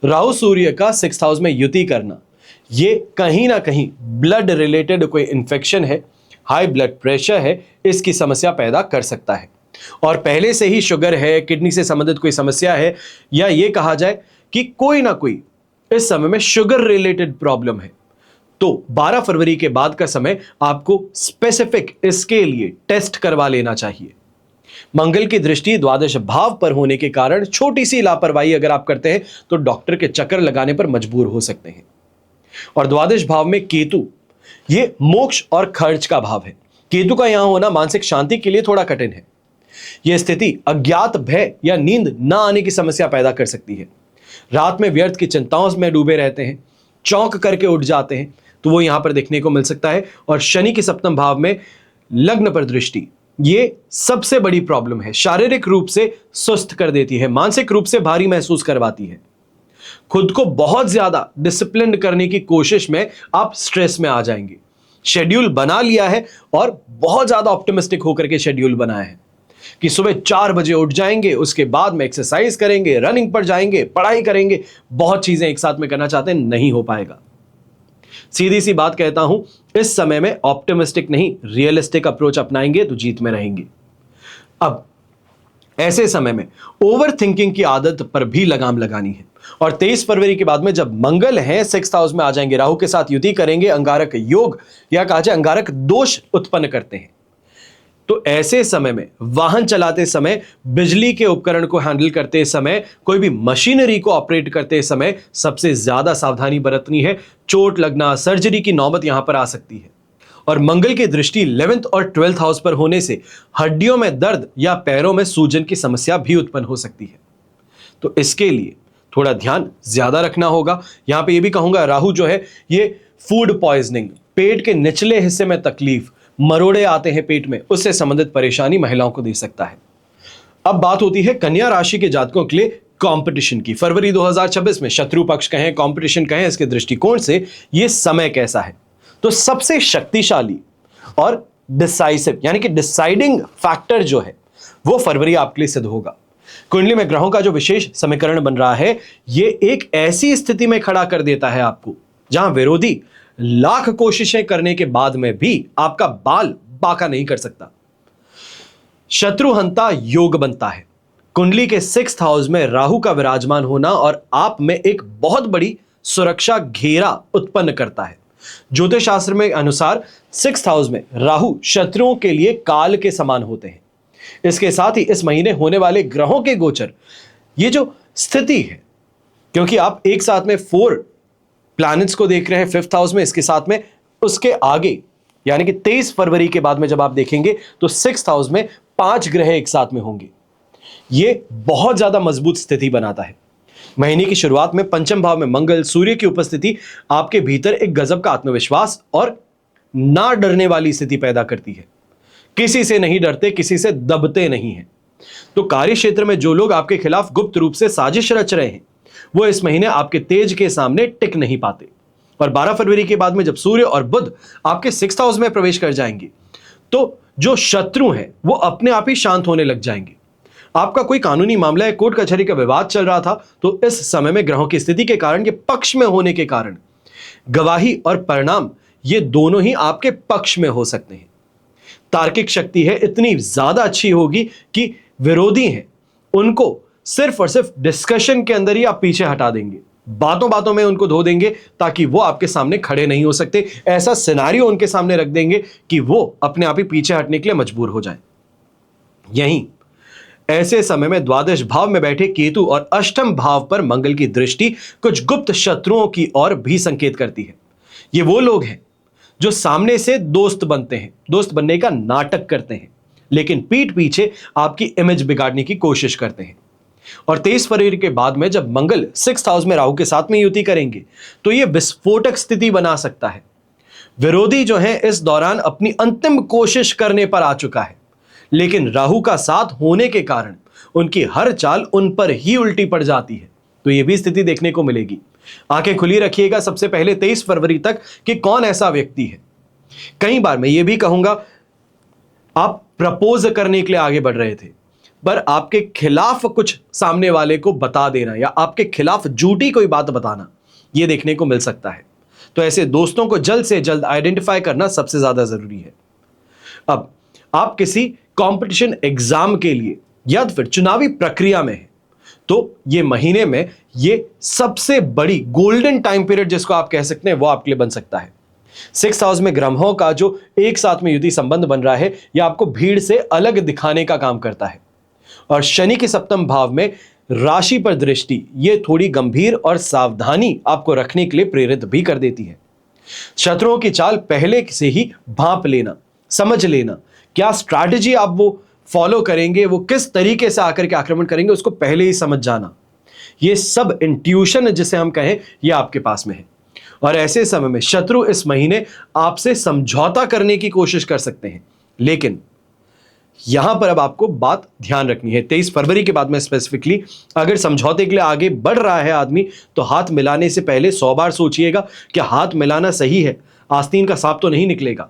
राहु सूर्य का 6th हाउस में युति करना, ये कहीं ना कहीं ब्लड रिलेटेड कोई इंफेक्शन है, हाई ब्लड प्रेशर है, इसकी समस्या पैदा कर सकता है। और पहले से ही शुगर है, किडनी से संबंधित कोई समस्या है, या ये कहा जाए कि कोई ना कोई इस समय में शुगर रिलेटेड प्रॉब्लम है, तो 12 फरवरी के बाद का समय आपको स्पेसिफिक इसके लिए टेस्ट करवा लेना चाहिए। मंगल की दृष्टि द्वादश भाव पर होने के कारण छोटी सी लापरवाही अगर आप करते हैं तो डॉक्टर के चक्कर लगाने पर मजबूर हो सकते हैं। और द्वादश भाव में केतु, ये मोक्ष और खर्च का भाव है। केतु का यहां होना मानसिक शांति के लिए थोड़ा कठिन है। यह स्थिति अज्ञात भय या नींद ना आने की समस्या पैदा कर सकती है। रात में व्यर्थ की चिंताओं में डूबे रहते हैं, चौंक करके उठ जाते हैं, तो वो यहां पर देखने को मिल सकता है। और शनि की 7th भाव में लग्न पर दृष्टि, ये सबसे बड़ी प्रॉब्लम है। शारीरिक रूप से सुस्त कर देती है, मानसिक रूप से भारी महसूस करवाती है। खुद को बहुत ज्यादा डिसिप्लिन करने की कोशिश में आप स्ट्रेस में आ जाएंगे। शेड्यूल बना लिया है और बहुत ज्यादा ऑप्टिमिस्टिक होकर के शेड्यूल बनाया है कि सुबह 4 बजे उठ जाएंगे, उसके बाद में एक्सरसाइज करेंगे, रनिंग पर जाएंगे, पढ़ाई करेंगे, बहुत चीजें एक साथ में करना चाहते हैं, नहीं हो पाएगा। सीधी सी बात कहता हूं, इस समय में ऑप्टिमिस्टिक नहीं रियलिस्टिक अप्रोच अपनाएंगे तो जीत में रहेंगे। अब ऐसे समय में ओवर थिंकिंग की आदत पर भी लगाम लगानी है। और 23 फरवरी के बाद में जब मंगल है 6th हाउस में आ जाएंगे, राहु के साथ युति करेंगे, अंगारक योग या कहा जाए अंगारक दोष उत्पन्न करते हैं। तो ऐसे समय में वाहन चलाते समय, बिजली के उपकरण को हैंडल करते समय, कोई भी मशीनरी को ऑपरेट करते समय सबसे ज्यादा सावधानी बरतनी है। चोट लगना, सर्जरी की नौबत यहां पर आ सकती है। और मंगल की दृष्टि 11th और 12th हाउस पर होने से हड्डियों में दर्द या पैरों में सूजन की समस्या भी उत्पन्न हो सकती है। तो इसके लिए थोड़ा ध्यान ज्यादा रखना होगा। यहां पे ये भी कहूंगा राहु जो है ये फूड पॉइजनिंग, पेट के निचले हिस्से में तकलीफ, मरोड़े आते हैं पेट में, उससे संबंधित परेशानी महिलाओं को दे सकता है। अब बात होती है कन्या राशि के जातकों के लिए कंपटीशन की। फरवरी 2026 में शत्रु पक्ष कहें, कंपटीशन कहें, इसके दृष्टिकोण से ये समय कैसा है? तो सबसे शक्तिशाली और डिसाइसिव यानी कि डिसाइडिंग फैक्टर जो है वो फरवरी आपके लिए सिद्ध होगा। कुंडली में ग्रहों का जो विशेष समीकरण बन रहा है ये एक ऐसी स्थिति में खड़ा कर देता है आपको जहां विरोधी लाख कोशिशें करने के बाद में भी आपका बाल बांका नहीं कर सकता। शत्रुहंता योग बनता है। कुंडली के 6th हाउस में राहु का विराजमान होना और आप में एक बहुत बड़ी सुरक्षा घेरा उत्पन्न करता है। ज्योतिष शास्त्र में अनुसार 6th हाउस में राहु शत्रुओं के लिए काल के समान होते हैं। इसके साथ ही इस महीने होने वाले ग्रहों के गोचर, ये जो स्थिति है, क्योंकि आप एक साथ में 4 प्लैनेट्स को देख रहे हैं 5th हाउस में, इसके साथ में उसके आगे यानी कि 23 फरवरी के बाद में जब आप देखेंगे तो 6th हाउस में 5 ग्रह एक साथ में होंगे। ये बहुत ज्यादा मजबूत स्थिति बनाता है। महीने की शुरुआत में पंचम भाव में मंगल, सूर्य की उपस्थिति आपके भीतर एक गजब का आत्मविश्वास और ना डरने वाली स्थिति पैदा करती है। किसी से नहीं डरते, किसी से दबते नहीं हैं। तो कार्य क्षेत्र में जो लोग आपके खिलाफ गुप्त रूप से साजिश रच रहे हैं वो इस महीने आपके तेज के सामने टिक नहीं पाते। और 12 फरवरी के बाद में जब सूर्य और बुध आपके 6th हाउस में प्रवेश कर जाएंगे तो जो शत्रु हैं वो अपने आप ही शांत होने लग जाएंगे। आपका कोई कानूनी मामला या कोर्ट कचहरी का विवाद चल रहा था तो इस समय में ग्रहों की स्थिति के कारण, ये पक्ष में होने के कारण, गवाही और परिणाम ये दोनों ही आपके पक्ष में हो सकते हैं। तार्किक शक्ति है इतनी ज्यादा अच्छी होगी कि विरोधी हैं उनको सिर्फ और सिर्फ डिस्कशन के अंदर ही आप पीछे हटा देंगे, बातों बातों में उनको धो देंगे ताकि वो आपके सामने खड़े नहीं हो सकते। ऐसा सिनेरियो उनके सामने रख देंगे कि वो अपने आप ही पीछे हटने के लिए मजबूर हो जाएं। यहीं ऐसे समय में द्वादश भाव में बैठे केतु और अष्टम भाव पर मंगल की दृष्टि कुछ गुप्त शत्रुओं की ओर भी संकेत करती है। ये वो लोग हैं जो सामने से दोस्त बनते हैं, दोस्त बनने का नाटक करते हैं, लेकिन पीठ पीछे आपकी इमेज बिगाड़ने की कोशिश करते हैं। और 23 फरवरी के बाद में जब मंगल 6th हाउस में राहु के साथ में युति करेंगे तो यह विस्फोटक स्थिति बना सकता है। विरोधी जो है इस दौरान अपनी अंतिम कोशिश करने पर आ चुका है, लेकिन राहु का साथ होने के कारण उनकी हर चाल उन पर ही उल्टी पड़ जाती है। तो यह भी स्थिति देखने को मिलेगी। आंखें खुली रखिएगा सबसे पहले 23 फरवरी तक कि कौन ऐसा व्यक्ति है। कई बार मैं ये भी कहूंगा आप प्रपोज करने के लिए आगे बढ़ रहे थे पर आपके खिलाफ कुछ सामने वाले को बता देना या आपके खिलाफ झूठी कोई बात बताना यह देखने को मिल सकता है। तो ऐसे दोस्तों को जल्द से जल्द आइडेंटिफाई करना सबसे ज्यादा जरूरी है। अब आप किसी कंपटीशन एग्जाम के लिए या फिर चुनावी प्रक्रिया में है तो ये महीने में ये सबसे बड़ी गोल्डन टाइम पीरियड जिसको आप कह सकते हैं वो आपके लिए बन सकता है। 6th हाउस में ग्रहों का जो एक साथ में युति संबंध बन रहा है यह आपको भीड़ से अलग दिखाने का काम करता है। और शनि के 7th भाव में राशि पर दृष्टि ये थोड़ी गंभीर और सावधानी आपको रखने के लिए प्रेरित भी कर देती है। शत्रुओं की चाल पहले से ही भांप लेना, समझ लेना, क्या स्ट्रैटेजी आप वो फॉलो करेंगे, वो किस तरीके से आकर के आक्रमण करेंगे उसको पहले ही समझ जाना, ये सब इंट्यूशन जिसे हम कहें ये आपके पास में है। और ऐसे समय में शत्रु इस महीने आपसे समझौता करने की कोशिश कर सकते हैं, लेकिन यहां पर अब आपको बात ध्यान रखनी है। 23 फरवरी के बाद में स्पेसिफिकली अगर समझौते के लिए आगे बढ़ रहा है आदमी तो हाथ मिलाने से पहले 100 बार सोचिएगा कि हाथ मिलाना सही है, आस्तीन का सांप तो नहीं निकलेगा।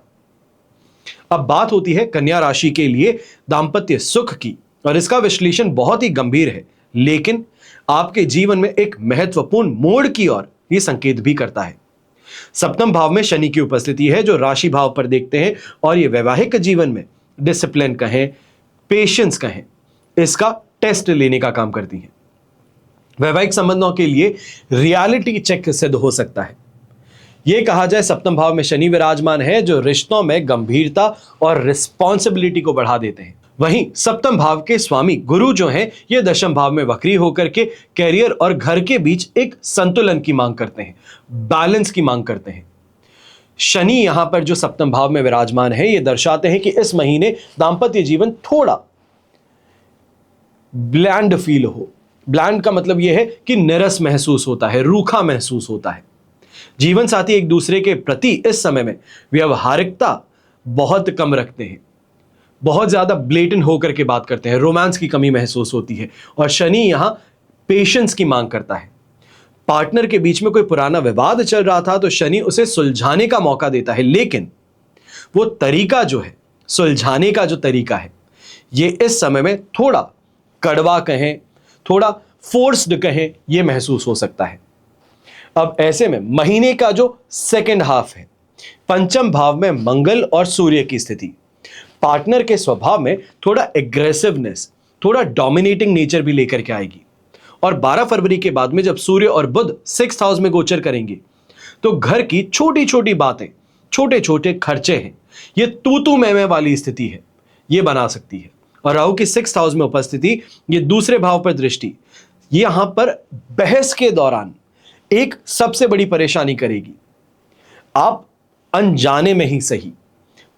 अब बात होती है कन्या राशि के लिए दाम्पत्य सुख की, और इसका विश्लेषण बहुत ही गंभीर है, लेकिन आपके जीवन में एक महत्वपूर्ण मोड़ की ओर यह संकेत भी करता है। 7th भाव में शनि की उपस्थिति है जो राशि भाव पर देखते हैं, और यह वैवाहिक जीवन में डिसिप्लिन कहें, पेशेंस कहें, इसका टेस्ट लेने का काम करती है। वैवाहिक संबंधों के लिए रियलिटी चेक सिद्ध हो सकता है। यह कहा जाए 7th भाव में शनि विराजमान है जो रिश्तों में गंभीरता और रिस्पॉन्सिबिलिटी को बढ़ा देते हैं। वहीं 7th भाव के स्वामी गुरु जो हैं ये 10th भाव में वक्री होकर के कैरियर और घर के बीच एक संतुलन की मांग करते हैं, बैलेंस की मांग करते हैं। शनि यहां पर जो 7th भाव में विराजमान है ये दर्शाते हैं कि इस महीने दांपत्य जीवन थोड़ा ब्लैंड फील हो, ब्लैंड का मतलब यह है कि निरस महसूस होता है, रूखा महसूस होता है। जीवन साथी एक दूसरे के प्रति इस समय में व्यवहारिकता बहुत कम रखते हैं, बहुत ज्यादा ब्लेटेंट होकर के बात करते हैं, रोमांस की कमी महसूस होती है। और शनि यहां पेशेंस की मांग करता है। पार्टनर के बीच में कोई पुराना विवाद चल रहा था तो शनि उसे सुलझाने का मौका देता है, लेकिन वो तरीका जो है, सुलझाने का जो तरीका है, ये इस समय में थोड़ा कड़वा कहें, थोड़ा फोर्स्ड कहें, यह महसूस हो सकता है। अब ऐसे में महीने का जो सेकेंड हाफ है, पंचम भाव में मंगल और सूर्य की स्थिति पार्टनर के स्वभाव में थोड़ा एग्रेसिवनेस, थोड़ा डोमिनेटिंग नेचर भी लेकर के आएगी। और 12 फरवरी के बाद में जब सूर्य और बुध 6th हाउस में गोचर करेंगे तो घर की छोटी छोटी बातें, छोटे छोटे खर्चे हैं, ये तू मैं वाली स्थिति है, ये बना सकती है। और राहु की 6th हाउस में उपस्थिति, ये दूसरे भाव पर दृष्टि, यहां पर बहस के दौरान एक सबसे बड़ी परेशानी करेगी। आप अनजाने में ही सही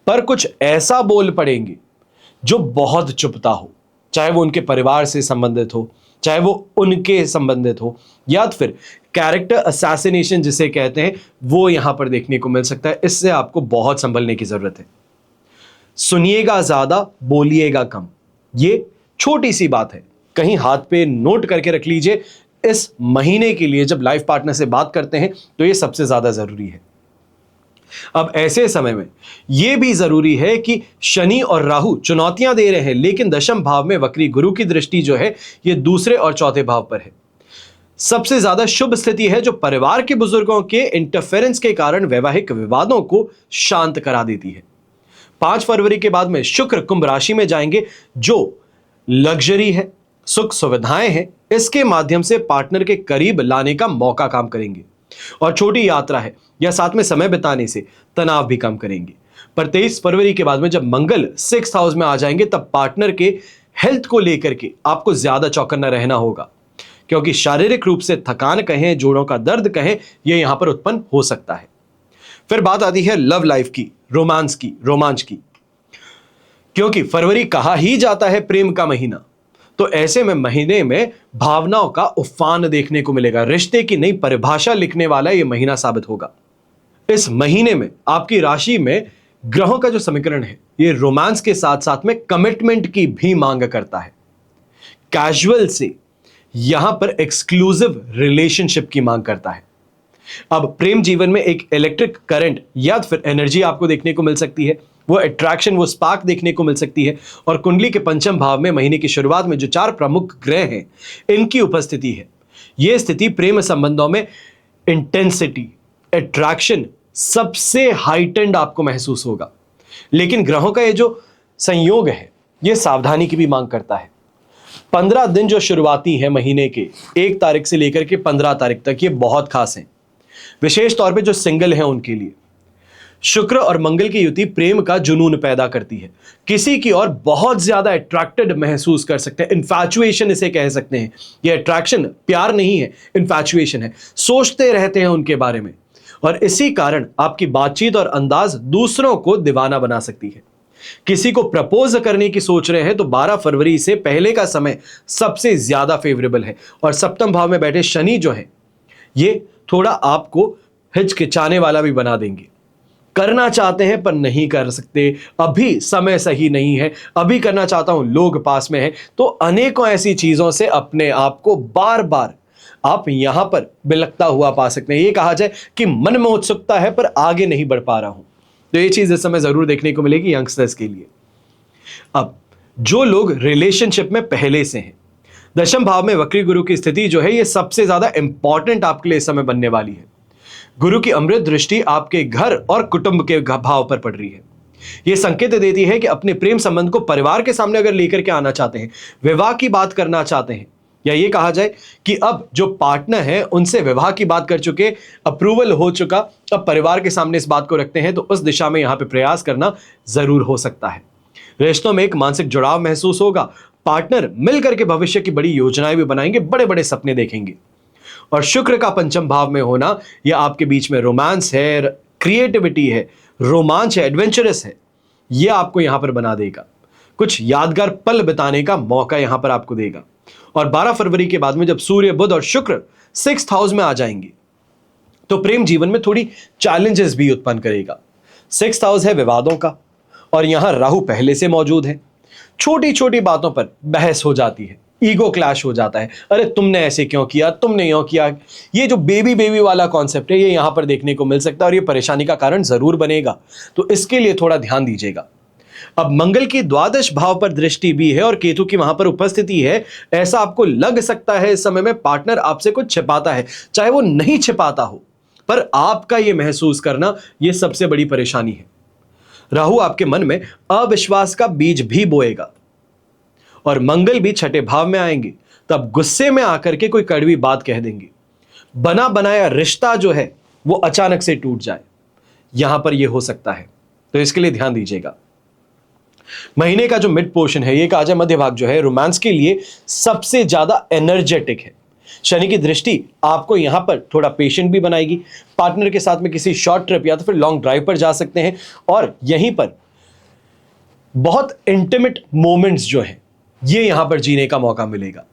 पर कुछ ऐसा बोल पड़ेंगे जो बहुत चुभता हो, चाहे वो उनके परिवार से संबंधित हो, चाहे वो उनके संबंधित हो, या फिर कैरेक्टर असैसिनेशन जिसे कहते हैं, वो यहां पर देखने को मिल सकता है। इससे आपको बहुत संभलने की जरूरत है। सुनिएगा ज्यादा, बोलिएगा कम, ये छोटी सी बात है, कहीं हाथ पे नोट करके रख लीजिए। इस महीने के लिए जब लाइफ पार्टनर से बात करते हैं तो ये सबसे ज्यादा जरूरी है। अब ऐसे समय में यह भी जरूरी है कि शनि और राहु चुनौतियां दे रहे हैं, लेकिन दशम भाव में वक्री गुरु की दृष्टि जो है ये दूसरे और चौथे भाव पर है। सबसे ज्यादा शुभ स्थिति है जो परिवार के बुजुर्गों के इंटरफेरेंस के कारण वैवाहिक विवादों को शांत करा देती है। 5 फरवरी के बाद में शुक्र कुंभ राशि में जाएंगे, जो लग्जरी है, सुख सुविधाएं हैं, इसके माध्यम से पार्टनर के करीब लाने का मौका काम करेंगे। और छोटी यात्रा है या साथ में समय बिताने से तनाव भी कम करेंगे। पर 23 फरवरी के बाद में जब मंगल 6th हाउस में आ जाएंगे तब पार्टनर के हेल्थ को लेकर के आपको ज्यादा चौकन्ना रहना होगा, क्योंकि शारीरिक रूप से थकान कहें, जोड़ों का दर्द कहें, यह यहां पर उत्पन्न हो सकता है। फिर बात आती है लव लाइफ की, रोमांस की, रोमांच की, क्योंकि फरवरी कहा ही जाता है प्रेम का महीना। तो ऐसे में महीने में भावनाओं का उफान देखने को मिलेगा। रिश्ते की नई परिभाषा लिखने वाला यह महीना साबित होगा। इस महीने में आपकी राशि में ग्रहों का जो समीकरण है ये रोमांस के साथ साथ में कमिटमेंट की भी मांग करता है। कैजुअल से यहां पर एक्सक्लूसिव रिलेशनशिप की मांग करता है। अब प्रेम जीवन में एक इलेक्ट्रिक करंट या फिर एनर्जी आपको देखने को मिल सकती है, वो अट्रैक्शन, वो स्पार्क देखने को मिल सकती है। और कुंडली के पंचम भाव में महीने की शुरुआत में जो 4 प्रमुख ग्रह हैं इनकी उपस्थिति है। यह स्थिति प्रेम संबंधों में इंटेंसिटी, अट्रैक्शन सबसे हाइटेंड आपको महसूस होगा। लेकिन ग्रहों का ये जो संयोग है यह सावधानी की भी मांग करता है। 15 दिन जो शुरुआती है महीने के 1 तारीख से लेकर के 15 तारीख तक, ये बहुत खास हैं, विशेष तौर पे जो सिंगल हैं उनके लिए। शुक्र और मंगल की युति प्रेम का जुनून पैदा करती है। किसी की ओर बहुत ज्यादा अट्रैक्टेड महसूस कर सकते हैं, इन्फैचुएशन इसे कह सकते हैं। यह अट्रैक्शन प्यार नहीं है, इन्फैचुएशन है। सोचते रहते हैं उनके बारे में, और इसी कारण आपकी बातचीत और अंदाज दूसरों को दीवाना बना सकती है। किसी को प्रपोज करने की सोच रहे हैं तो 12 फरवरी से पहले का समय सबसे ज्यादा फेवरेबल है। और सप्तम भाव में बैठे शनि जो है ये थोड़ा आपको हिचकिचाने वाला भी बना देंगे। करना चाहते हैं पर नहीं कर सकते, अभी समय सही नहीं है, अभी करना चाहता हूं, लोग पास में हैं, तो अनेकों ऐसी चीजों से अपने आप को बार बार आप यहां पर बिलकता हुआ पा सकते हैं। ये कहा जाए कि मन में उत्सुकता है पर आगे नहीं बढ़ पा रहा हूं, तो ये चीज इस समय जरूर देखने को मिलेगी यंगस्टर्स के लिए। अब जो लोग रिलेशनशिप में पहले से हैं, दशम भाव में वक्री गुरु की स्थिति जो है ये सबसे ज्यादा इंपॉर्टेंट आपके लिए इस समय बनने वाली है। गुरु की अमृत दृष्टि आपके घर और कुटुंब के भाव पर पड़ रही है। यह संकेत देती है कि अपने प्रेम संबंध को परिवार के सामने अगर लेकर के आना चाहते हैं, विवाह की बात करना चाहते हैं, या ये कहा जाए कि अब जो पार्टनर है उनसे विवाह की बात कर चुके, अप्रूवल हो चुका, अब परिवार के सामने इस बात को रखते हैं, तो उस दिशा में यहां पे प्रयास करना जरूर हो सकता है। रिश्तों में एक मानसिक जुड़ाव महसूस होगा। पार्टनर मिलकर के भविष्य की बड़ी योजनाएं भी बनाएंगे, बड़े बड़े सपने देखेंगे। और शुक्र का पंचम भाव में होना यह आपके बीच में रोमांस है, क्रिएटिविटी है, रोमांच है, एडवेंचरस है, यह आपको यहां पर बना देगा। कुछ यादगार पल बिताने का मौका यहां पर आपको देगा। और 12 फरवरी के बाद में जब सूर्य, बुध और शुक्र 6th हाउस में आ जाएंगे तो प्रेम जीवन में थोड़ी चैलेंजेस भी उत्पन्न करेगा। 6th हाउस है विवादों का, और यहां राहु पहले से मौजूद है। छोटी छोटी बातों पर बहस हो जाती है, ईगो क्लैश हो जाता है, अरे तुमने ऐसे क्यों किया, तुमने यूं किया। ये जो बेबी बेबी वाला कॉन्सेप्ट है ये यहां पर देखने को मिल सकता है और ये परेशानी का कारण जरूर बनेगा, तो इसके लिए थोड़ा ध्यान दीजिएगा। अब मंगल की द्वादश भाव पर दृष्टि भी है और केतु की वहां पर उपस्थिति है। ऐसा आपको लग सकता है इस समय में पार्टनर आपसे कुछ छिपाता है, चाहे वो नहीं छिपाता हो, पर आपका ये महसूस करना ये सबसे बड़ी परेशानी है। राहु आपके मन में अविश्वास का बीज भी बोएगा और मंगल भी 6ठे भाव में आएंगे, तब गुस्से में आकर के कोई कड़वी बात कह देंगे। बना बनाया रिश्ता जो है वो अचानक से टूट जाए, यहां पर यह हो सकता है, तो इसके लिए ध्यान दीजिएगा। महीने का जो मिड पोर्शन है, ये कहा जाए मध्य भाग जो है, रोमांस के लिए सबसे ज्यादा एनर्जेटिक है। शनि की दृष्टि आपको यहां पर थोड़ा पेशेंट भी बनाएगी। पार्टनर के साथ में किसी शॉर्ट ट्रिप या तो फिर लॉन्ग ड्राइव पर जा सकते हैं और यहीं पर बहुत इंटीमेट मोमेंट्स जो हैं ये यहां पर जीने का मौका मिलेगा।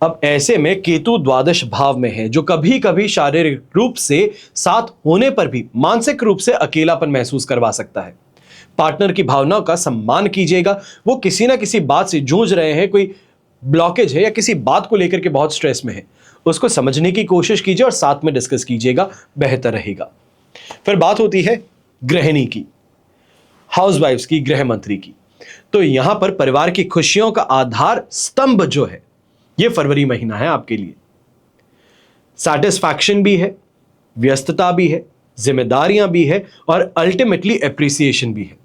अब ऐसे में केतु द्वादश भाव में है, जो कभी कभी शारीरिक रूप से साथ होने पर भी मानसिक रूप से अकेलापन महसूस करवा सकता है। पार्टनर की भावनाओं का सम्मान कीजिएगा। वो किसी ना किसी बात से जूझ रहे हैं, कोई ब्लॉकेज है या किसी बात को लेकर के बहुत स्ट्रेस में है, उसको समझने की कोशिश कीजिए और साथ में डिस्कस कीजिएगा, बेहतर रहेगा। फिर बात होती है गृहिणी की, हाउसवाइफ्स की, गृह मंत्री की। तो यहां पर परिवार की खुशियों का आधार स्तंभ जो है, यह फरवरी महीना है आपके लिए। सैटिस्फैक्शन भी है, व्यस्तता भी है, जिम्मेदारियां भी है और अल्टीमेटली एप्रिसिएशन भी है।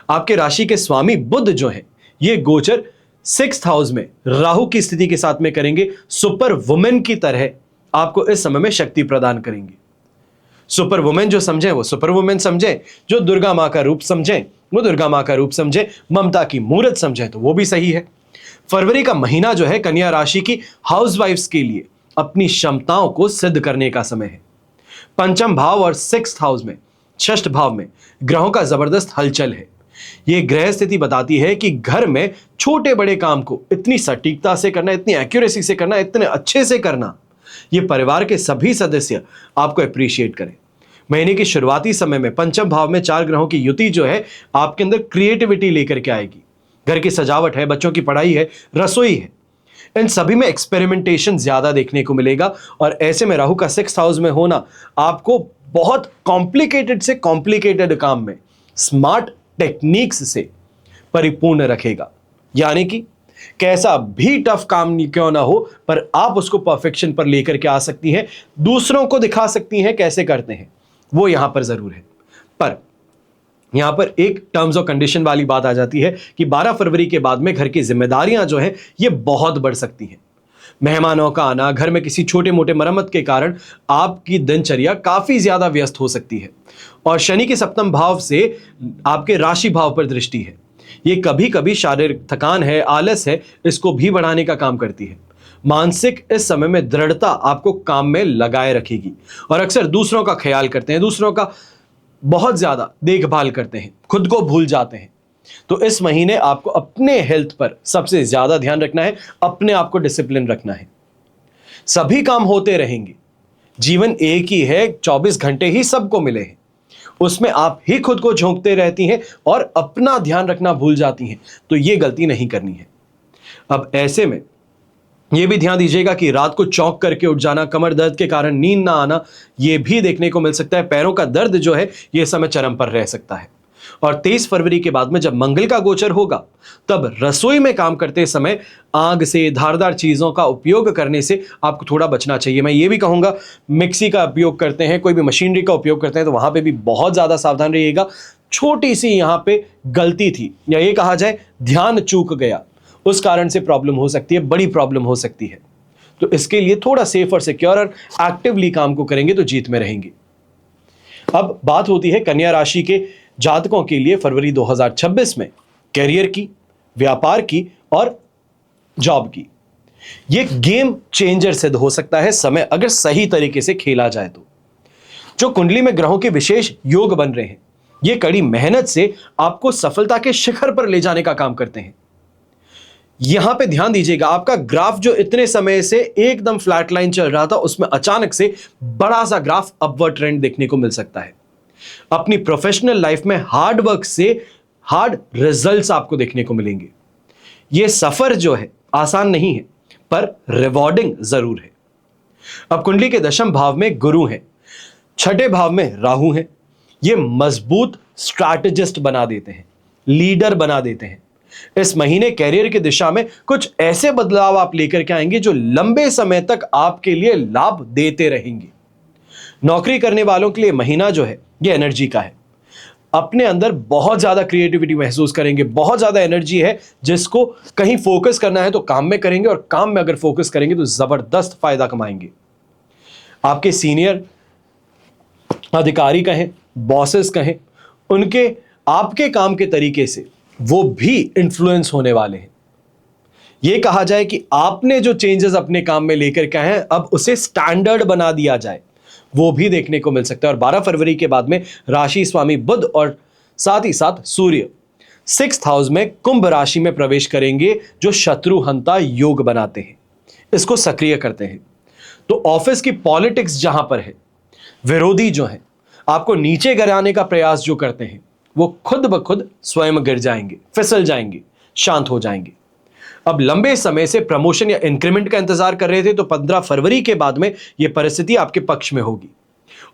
आपके राशि के स्वामी बुध जो है ये गोचर 6th हाउस में राहु की स्थिति के साथ में करेंगे। सुपर वुमेन की तरह आपको इस समय में शक्ति प्रदान करेंगे। सुपर वुमेन जो समझे वो सुपर वुमेन समझे, जो दुर्गा मां का रूप समझे वो दुर्गा मां का रूप समझे, ममता की मूर्त समझे तो वो भी सही है। फरवरी का महीना जो है कन्या राशि की हाउसवाइफ्स के लिए अपनी क्षमताओं को सिद्ध करने का समय है। पंचम भाव और 6th हाउस में, 6th भाव में ग्रहों का जबरदस्त हलचल है। यह ग्रह स्थिति बताती है कि घर में छोटे बड़े काम को इतनी सटीकता से करना, इतनी एक्यूरेसी से करना, इतने अच्छे से करना, यह परिवार के सभी सदस्य आपको अप्रिशिएट करें। महीने की शुरुआती समय में पंचम भाव में 4 ग्रहों की युति जो है आपके अंदर क्रिएटिविटी लेकर के आएगी। घर की सजावट है, बच्चों की पढ़ाई है, रसोई है, इन सभी में एक्सपेरिमेंटेशन ज्यादा देखने को मिलेगा। और ऐसे में राहु का 6th हाउस में होना आपको बहुत कॉम्प्लिकेटेड से कॉम्प्लिकेटेड काम में स्मार्ट टेक्निक्स से परिपूर्ण रखेगा। यानी कि कैसा भी टफ काम क्यों ना हो, पर आप उसको परफेक्शन पर लेकर के आ सकती हैं, दूसरों को दिखा सकती हैं कैसे करते हैं, वो यहां पर जरूर है। पर यहां पर एक टर्म्स और कंडीशन वाली बात आ जाती है कि 12 फरवरी के बाद में घर की जिम्मेदारियां जो है ये बहुत बढ़ सकती हैं। मेहमानों का आना, घर में किसी छोटे मोटे मरम्मत के कारण आपकी दिनचर्या काफी ज्यादा व्यस्त हो सकती है। और शनि के 7th भाव से आपके राशि भाव पर दृष्टि है, ये कभी कभी शारीरिक थकान है, आलस है, इसको भी बढ़ाने का काम करती है। मानसिक इस समय में दृढ़ता आपको काम में लगाए रखेगी और अक्सर दूसरों का ख्याल करते हैं, दूसरों का बहुत ज्यादा देखभाल करते हैं, खुद को भूल जाते हैं। तो इस महीने आपको अपने हेल्थ पर सबसे ज्यादा ध्यान रखना है, अपने आप को डिसिप्लिन रखना है। सभी काम होते रहेंगे, जीवन एक ही है, 24 घंटे ही सबको मिले हैं, उसमें आप ही खुद को झोंकते रहती हैं और अपना ध्यान रखना भूल जाती हैं, तो यह गलती नहीं करनी है। अब ऐसे में यह भी ध्यान दीजिएगा कि रात को चौंक करके उठ जाना, कमर दर्द के कारण नींद ना आना, यह भी देखने को मिल सकता है। पैरों का दर्द जो है यह समय चरम पर रह सकता है। और 23 फरवरी के बाद में जब मंगल का गोचर होगा, तब रसोई में काम करते समय आग से, धारदार चीजों का उपयोग करने से आपको थोड़ा बचना चाहिए। मैं ये भी कहूंगा, मिक्सी का उपयोग करते हैं, कोई भी मशीनरी का उपयोग करते हैं, तो वहां पे भी बहुत ज्यादा सावधान रहिएगा। छोटी सी यहां पे गलती थी, या ये कहा जाए ध्यान चूक गया, उस कारण से प्रॉब्लम हो सकती है, बड़ी प्रॉब्लम हो सकती है। तो इसके लिए थोड़ा सेफ और सिक्योर और एक्टिवली काम को करेंगे तो जीत में रहेंगे। अब बात होती है कन्या राशि के जातकों के लिए फरवरी 2026 में कैरियर की, व्यापार की और जॉब की। यह गेम चेंजर सिद्ध हो सकता है समय अगर सही तरीके से खेला जाए तो। जो कुंडली में ग्रहों के विशेष योग बन रहे हैं, यह कड़ी मेहनत से आपको सफलता के शिखर पर ले जाने का काम करते हैं। यहां पे ध्यान दीजिएगा, आपका ग्राफ जो इतने समय से एकदम फ्लैट लाइन चल रहा था, उसमें अचानक से बड़ा सा ग्राफ अपवर्ड ट्रेंड देखने को मिल सकता है। अपनी प्रोफेशनल लाइफ में हार्ड वर्क से हार्ड रिजल्ट्स आपको देखने को मिलेंगे। यह सफर जो है आसान नहीं है, पर रिवॉर्डिंग जरूर है। अब कुंडली के दशम भाव में गुरु हैं, छठे भाव में राहु हैं। ये मजबूत स्ट्रैटेजिस्ट बना देते हैं, लीडर बना देते हैं। इस महीने कैरियर की दिशा में कुछ ऐसे बदलाव आप लेकर के आएंगे जो लंबे समय तक आपके लिए लाभ देते रहेंगे। नौकरी करने वालों के लिए महीना जो है ये एनर्जी का है। अपने अंदर बहुत ज्यादा क्रिएटिविटी महसूस करेंगे, बहुत ज्यादा एनर्जी है, जिसको कहीं फोकस करना है तो काम में करेंगे, और काम में अगर फोकस करेंगे तो जबरदस्त फायदा कमाएंगे। आपके सीनियर अधिकारी कहें, बॉसेस कहें, उनके आपके काम के तरीके से वो भी इन्फ्लुएंस होने वाले हैं। यह कहा जाए कि आपने जो चेंजेस अपने काम में लेकर के हैं, अब उसे स्टैंडर्ड बना दिया जाए, वो भी देखने को मिल सकता है। और 12 फरवरी के बाद में राशि स्वामी बुध और साथ ही साथ सूर्य 6th हाउस में कुंभ राशि में प्रवेश करेंगे, जो शत्रुहंता योग बनाते हैं, इसको सक्रिय करते हैं। तो ऑफिस की पॉलिटिक्स जहां पर है, विरोधी जो है आपको नीचे गिराने का प्रयास जो करते हैं, वो खुद ब खुद स्वयं गिर जाएंगे, फिसल जाएंगे, शांत हो जाएंगे। अब लंबे समय से प्रमोशन या इंक्रीमेंट का इंतजार कर रहे थे, तो 15 फरवरी के बाद में यह परिस्थिति आपके पक्ष में होगी।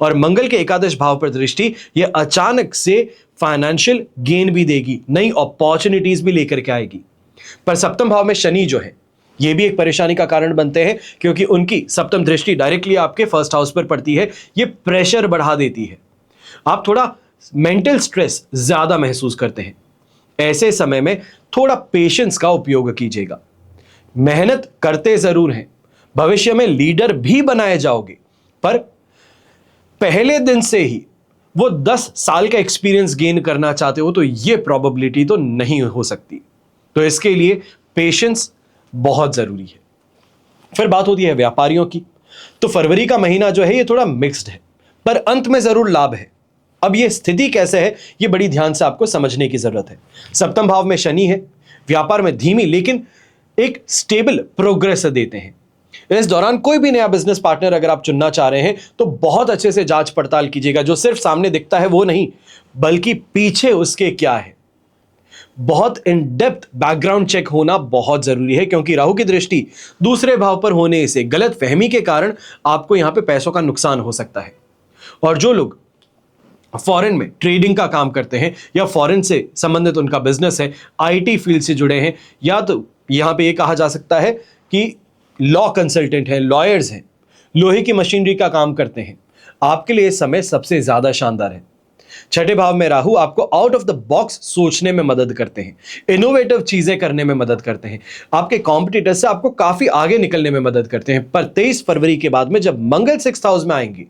और मंगल के एकादश भाव पर दृष्टि यह अचानक से फाइनेंशियल गेन भी देगी, नई अपॉर्चुनिटीज भी लेकर के आएगी। पर सप्तम भाव में शनि जो है, यह भी एक परेशानी का कारण बनते हैं, क्योंकि उनकी सप्तम दृष्टि डायरेक्टली आपके फर्स्ट हाउस पर पड़ती है। यह प्रेशर बढ़ा देती है, आप थोड़ा मेंटल स्ट्रेस ज्यादा महसूस करते हैं। ऐसे समय में थोड़ा पेशेंस का उपयोग कीजिएगा। मेहनत करते जरूर हैं, भविष्य में लीडर भी बनाए जाओगे, पर पहले दिन से ही वो 10 साल का एक्सपीरियंस गेन करना चाहते हो तो ये प्रोबेबिलिटी तो नहीं हो सकती। तो इसके लिए पेशेंस बहुत जरूरी है। फिर बात होती है व्यापारियों की। तो फरवरी का महीना जो है ये थोड़ा मिक्स्ड है, पर अंत में जरूर लाभ है। अब ये स्थिति कैसे है, ये बड़ी ध्यान से आपको समझने की जरूरत है। सप्तम भाव में शनि है, व्यापार में धीमी लेकिन एक स्टेबल प्रोग्रेस देते हैं। इस दौरान कोई भी नया बिजनेस पार्टनर अगर आप चुनना चाह रहे हैं तो बहुत अच्छे से जांच पड़ताल कीजिएगा। जो सिर्फ सामने दिखता है वो नहीं, बल्कि पीछे उसके क्या है, बहुत इन डेप्थ बैकग्राउंड चेक होना बहुत जरूरी है। क्योंकि राहु की दृष्टि दूसरे भाव पर होने से गलत फहमी के कारण आपको यहां पे पैसों का नुकसान हो सकता है। और जो लोग फॉरेन में ट्रेडिंग का काम करते हैं या फॉरेन से संबंधित उनका बिजनेस है, आईटी फील्ड से जुड़े हैं, या तो यहां पे ये कहा जा सकता है कि लॉ कंसल्टेंट हैं, लॉयर्स हैं, लोहे की मशीनरी का काम करते हैं, आपके लिए समय सबसे ज्यादा शानदार है। छठे भाव में राहु आपको आउट ऑफ द बॉक्स सोचने में मदद करते हैं, इनोवेटिव चीजें करने में मदद करते हैं, आपके कॉम्पिटिटर से आपको काफी आगे निकलने में मदद करते हैं। पर 23 फरवरी के बाद में जब मंगल 6th हाउस में आएंगे,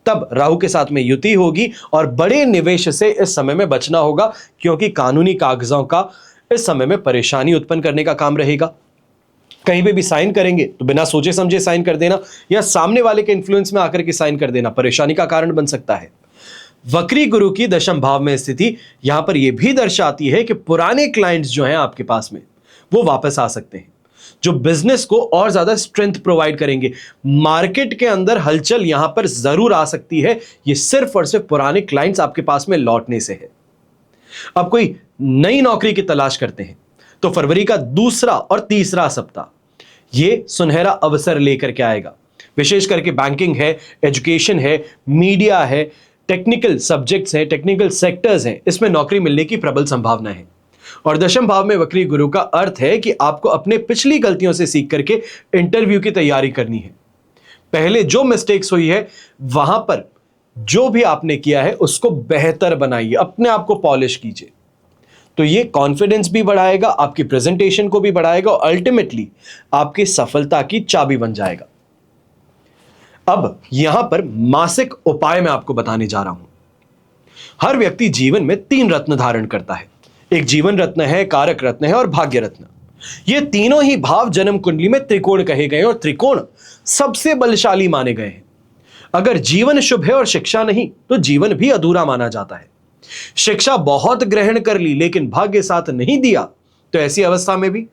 तब राहु के साथ में युति होगी और बड़े निवेश से इस समय में बचना होगा, क्योंकि कानूनी कागजों का इस समय में परेशानी उत्पन्न करने का काम रहेगा। कहीं पे भी साइन करेंगे तो बिना सोचे समझे साइन कर देना, या सामने वाले के इन्फ्लुएंस में आकर के साइन कर देना परेशानी का कारण बन सकता है। वक्री गुरु की दशम भाव में स्थिति यहां पर यह भी दर्शाती है कि पुराने क्लाइंट्स जो हैं आपके पास में, वो वापस आ सकते हैं, जो बिजनेस को और ज्यादा स्ट्रेंथ प्रोवाइड करेंगे। मार्केट के अंदर हलचल यहां पर जरूर आ सकती है, ये सिर्फ और सिर्फ पुराने क्लाइंट्स आपके पास में लौटने से है। अब कोई नई नौकरी की तलाश करते हैं तो फरवरी का दूसरा और तीसरा सप्ताह ये सुनहरा अवसर लेकर के आएगा। विशेष करके बैंकिंग है, एजुकेशन है, मीडिया है, टेक्निकल सब्जेक्ट्स हैं, टेक्निकल सेक्टर्स हैं, इसमें नौकरी मिलने की प्रबल संभावना है। और दशम भाव में वक्री गुरु का अर्थ है कि आपको अपने पिछली गलतियों से सीख करके इंटरव्यू की तैयारी करनी है। पहले जो मिस्टेक्स हुई है वहां पर जो भी आपने किया है उसको बेहतर बनाइए, अपने आप को पॉलिश कीजिए। तो ये कॉन्फिडेंस भी बढ़ाएगा, आपकी प्रेजेंटेशन को भी बढ़ाएगा और अल्टीमेटली आपकी सफलता की चाबी बन जाएगा। अब यहां पर मासिक उपाय मैं आपको बताने जा रहा हूं। हर व्यक्ति जीवन में 3 रत्न धारण करता है। एक जीवन रत्न है, कारक रत्न है और भाग्य रत्न। ये तीनों ही भाव जन्म कुंडली में त्रिकोण कहे गए और त्रिकोण सबसे बलशाली माने गए हैं। अगर जीवन शुभ है और शिक्षा नहीं तो जीवन भी अधूरा माना जाता है। शिक्षा बहुत ग्रहण कर ली लेकिन भाग्य साथ नहीं दिया तो ऐसी अवस्था में भी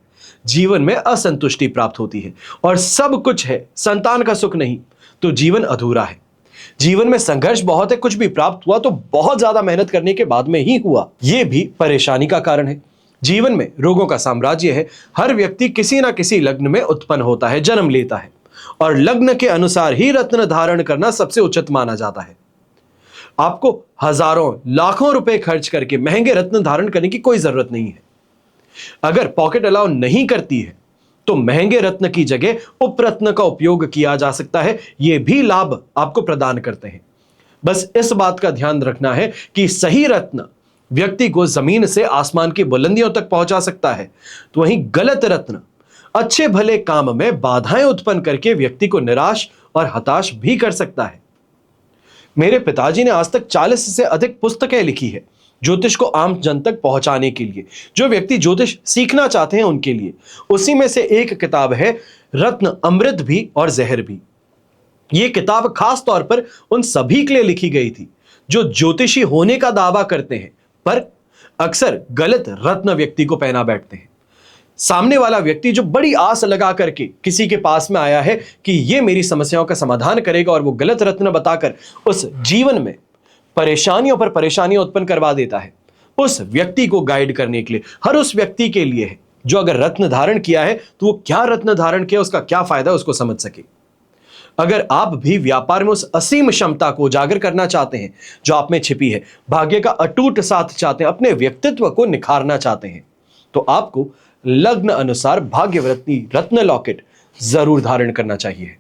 जीवन में असंतुष्टि प्राप्त होती है और सब कुछ है, संतान का सुख नहीं, तो जीवन अधूरा है। जीवन में संघर्ष बहुत है, कुछ भी प्राप्त हुआ तो बहुत ज्यादा मेहनत करने के बाद में ही हुआ, यह भी परेशानी का कारण है। जीवन में रोगों का साम्राज्य है। हर व्यक्ति किसी ना किसी लग्न में उत्पन्न होता है, जन्म लेता है, और लग्न के अनुसार ही रत्न धारण करना सबसे उचित माना जाता है। आपको हजारों लाखों रुपए खर्च करके महंगे रत्न धारण करने की कोई जरूरत नहीं है। अगर पॉकेट अलाउ नहीं करती है तो महंगे रत्न की जगह उपरत्न का उपयोग किया जा सकता है। यह भी लाभ आपको प्रदान करते हैं। बस इस बात का ध्यान रखना है कि सही रत्न व्यक्ति को जमीन से आसमान की बुलंदियों तक पहुंचा सकता है, तो वहीं गलत रत्न अच्छे भले काम में बाधाएं उत्पन्न करके व्यक्ति को निराश और हताश भी कर सकता है। मेरे पिताजी ने आज तक 40 से अधिक पुस्तकें लिखी है ज्योतिष को आम जन तक पहुंचाने के लिए, जो व्यक्ति ज्योतिष सीखना चाहते हैं उनके लिए। उसी में से एक किताब है रत्न अमृत भी और जहर भी। यह किताब खास तौर पर उन सभी के लिए लिखी गई थी जो ज्योतिषी होने का दावा करते हैं पर अक्सर गलत रत्न व्यक्ति को पहना बैठते हैं। सामने वाला व्यक्ति जो बड़ी आस लगा करके किसी के पास में आया है कि यह मेरी समस्याओं का समाधान करेगा, और वो गलत रत्न बताकर उस जीवन में परेशानियों पर परेशानियां उत्पन्न करवा देता है। उस व्यक्ति को गाइड करने के लिए हर उस व्यक्ति के लिए है जो अगर रत्न धारण किया है तो वो क्या रत्न धारण किया, उसका क्या फायदा, उसको समझ सके। अगर आप भी व्यापार में उस असीम क्षमता को उजागर करना चाहते हैं जो आप में छिपी है, भाग्य का अटूट साथ चाहते हैं, अपने व्यक्तित्व को निखारना चाहते हैं, तो आपको लग्न अनुसार भाग्यवृत्ति रत्न लॉकेट जरूर धारण करना चाहिए।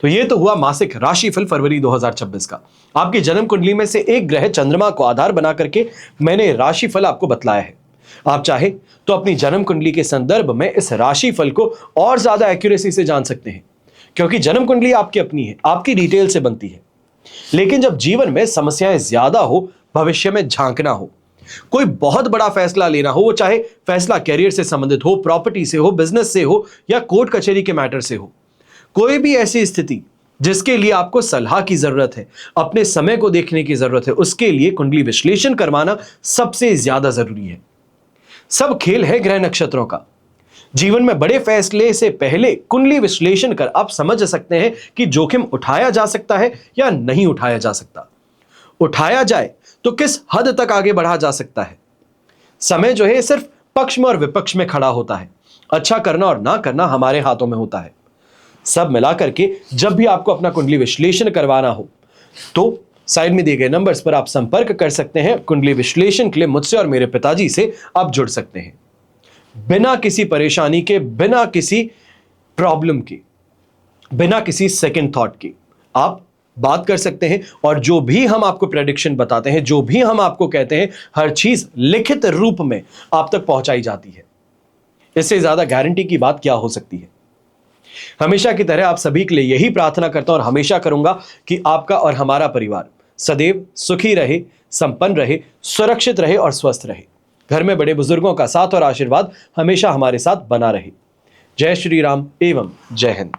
तो ये तो हुआ मासिक राशिफल फरवरी 2026 का। आपकी जन्म कुंडली में से एक ग्रह चंद्रमा को आधार बना करके मैंने राशिफल आपको बतलाया है। आप चाहे तो अपनी जन्म कुंडली के संदर्भ में इस राशिफल को और ज्यादा एक्यूरेसी से जान सकते हैं, क्योंकि जन्म कुंडली आपकी अपनी है, आपकी डिटेल से बनती है। लेकिन जब जीवन में समस्याएं ज्यादा हो, भविष्य में झांकना हो, कोई बहुत बड़ा फैसला लेना हो, वो चाहे फैसला कैरियर से संबंधित हो, प्रॉपर्टी से हो, बिजनेस से हो या कोर्ट कचहरी के मैटर से हो, कोई भी ऐसी स्थिति जिसके लिए आपको सलाह की जरूरत है, अपने समय को देखने की जरूरत है, उसके लिए कुंडली विश्लेषण करवाना सबसे ज्यादा जरूरी है। सब खेल है ग्रह नक्षत्रों का। जीवन में बड़े फैसले से पहले कुंडली विश्लेषण कर आप समझ सकते हैं कि जोखिम उठाया जा सकता है या नहीं उठाया जा सकता। उठाया जाए तो किस हद तक आगे बढ़ा जा सकता है। समय जो है सिर्फ पक्ष में और विपक्ष में खड़ा होता है। अच्छा करना और ना करना हमारे हाथों में होता है। सब मिलाकर के जब भी आपको अपना कुंडली विश्लेषण करवाना हो तो साइड में दिए गए नंबर्स पर आप संपर्क कर सकते हैं। कुंडली विश्लेषण के लिए मुझसे और मेरे पिताजी से आप जुड़ सकते हैं, बिना किसी परेशानी के, बिना किसी प्रॉब्लम के, बिना किसी सेकंड थॉट के आप बात कर सकते हैं। और जो भी हम आपको प्रेडिक्शन बताते हैं, जो भी हम आपको कहते हैं, हर चीज लिखित रूप में आप तक पहुंचाई जाती है। इससे ज्यादा गारंटी की बात क्या हो सकती है। हमेशा की तरह आप सभी के लिए यही प्रार्थना करता हूं और हमेशा करूंगा कि आपका और हमारा परिवार सदैव सुखी रहे, संपन्न रहे, सुरक्षित रहे और स्वस्थ रहे। घर में बड़े बुजुर्गों का साथ और आशीर्वाद हमेशा हमारे साथ बना रहे। जय श्री राम एवं जय हिंद।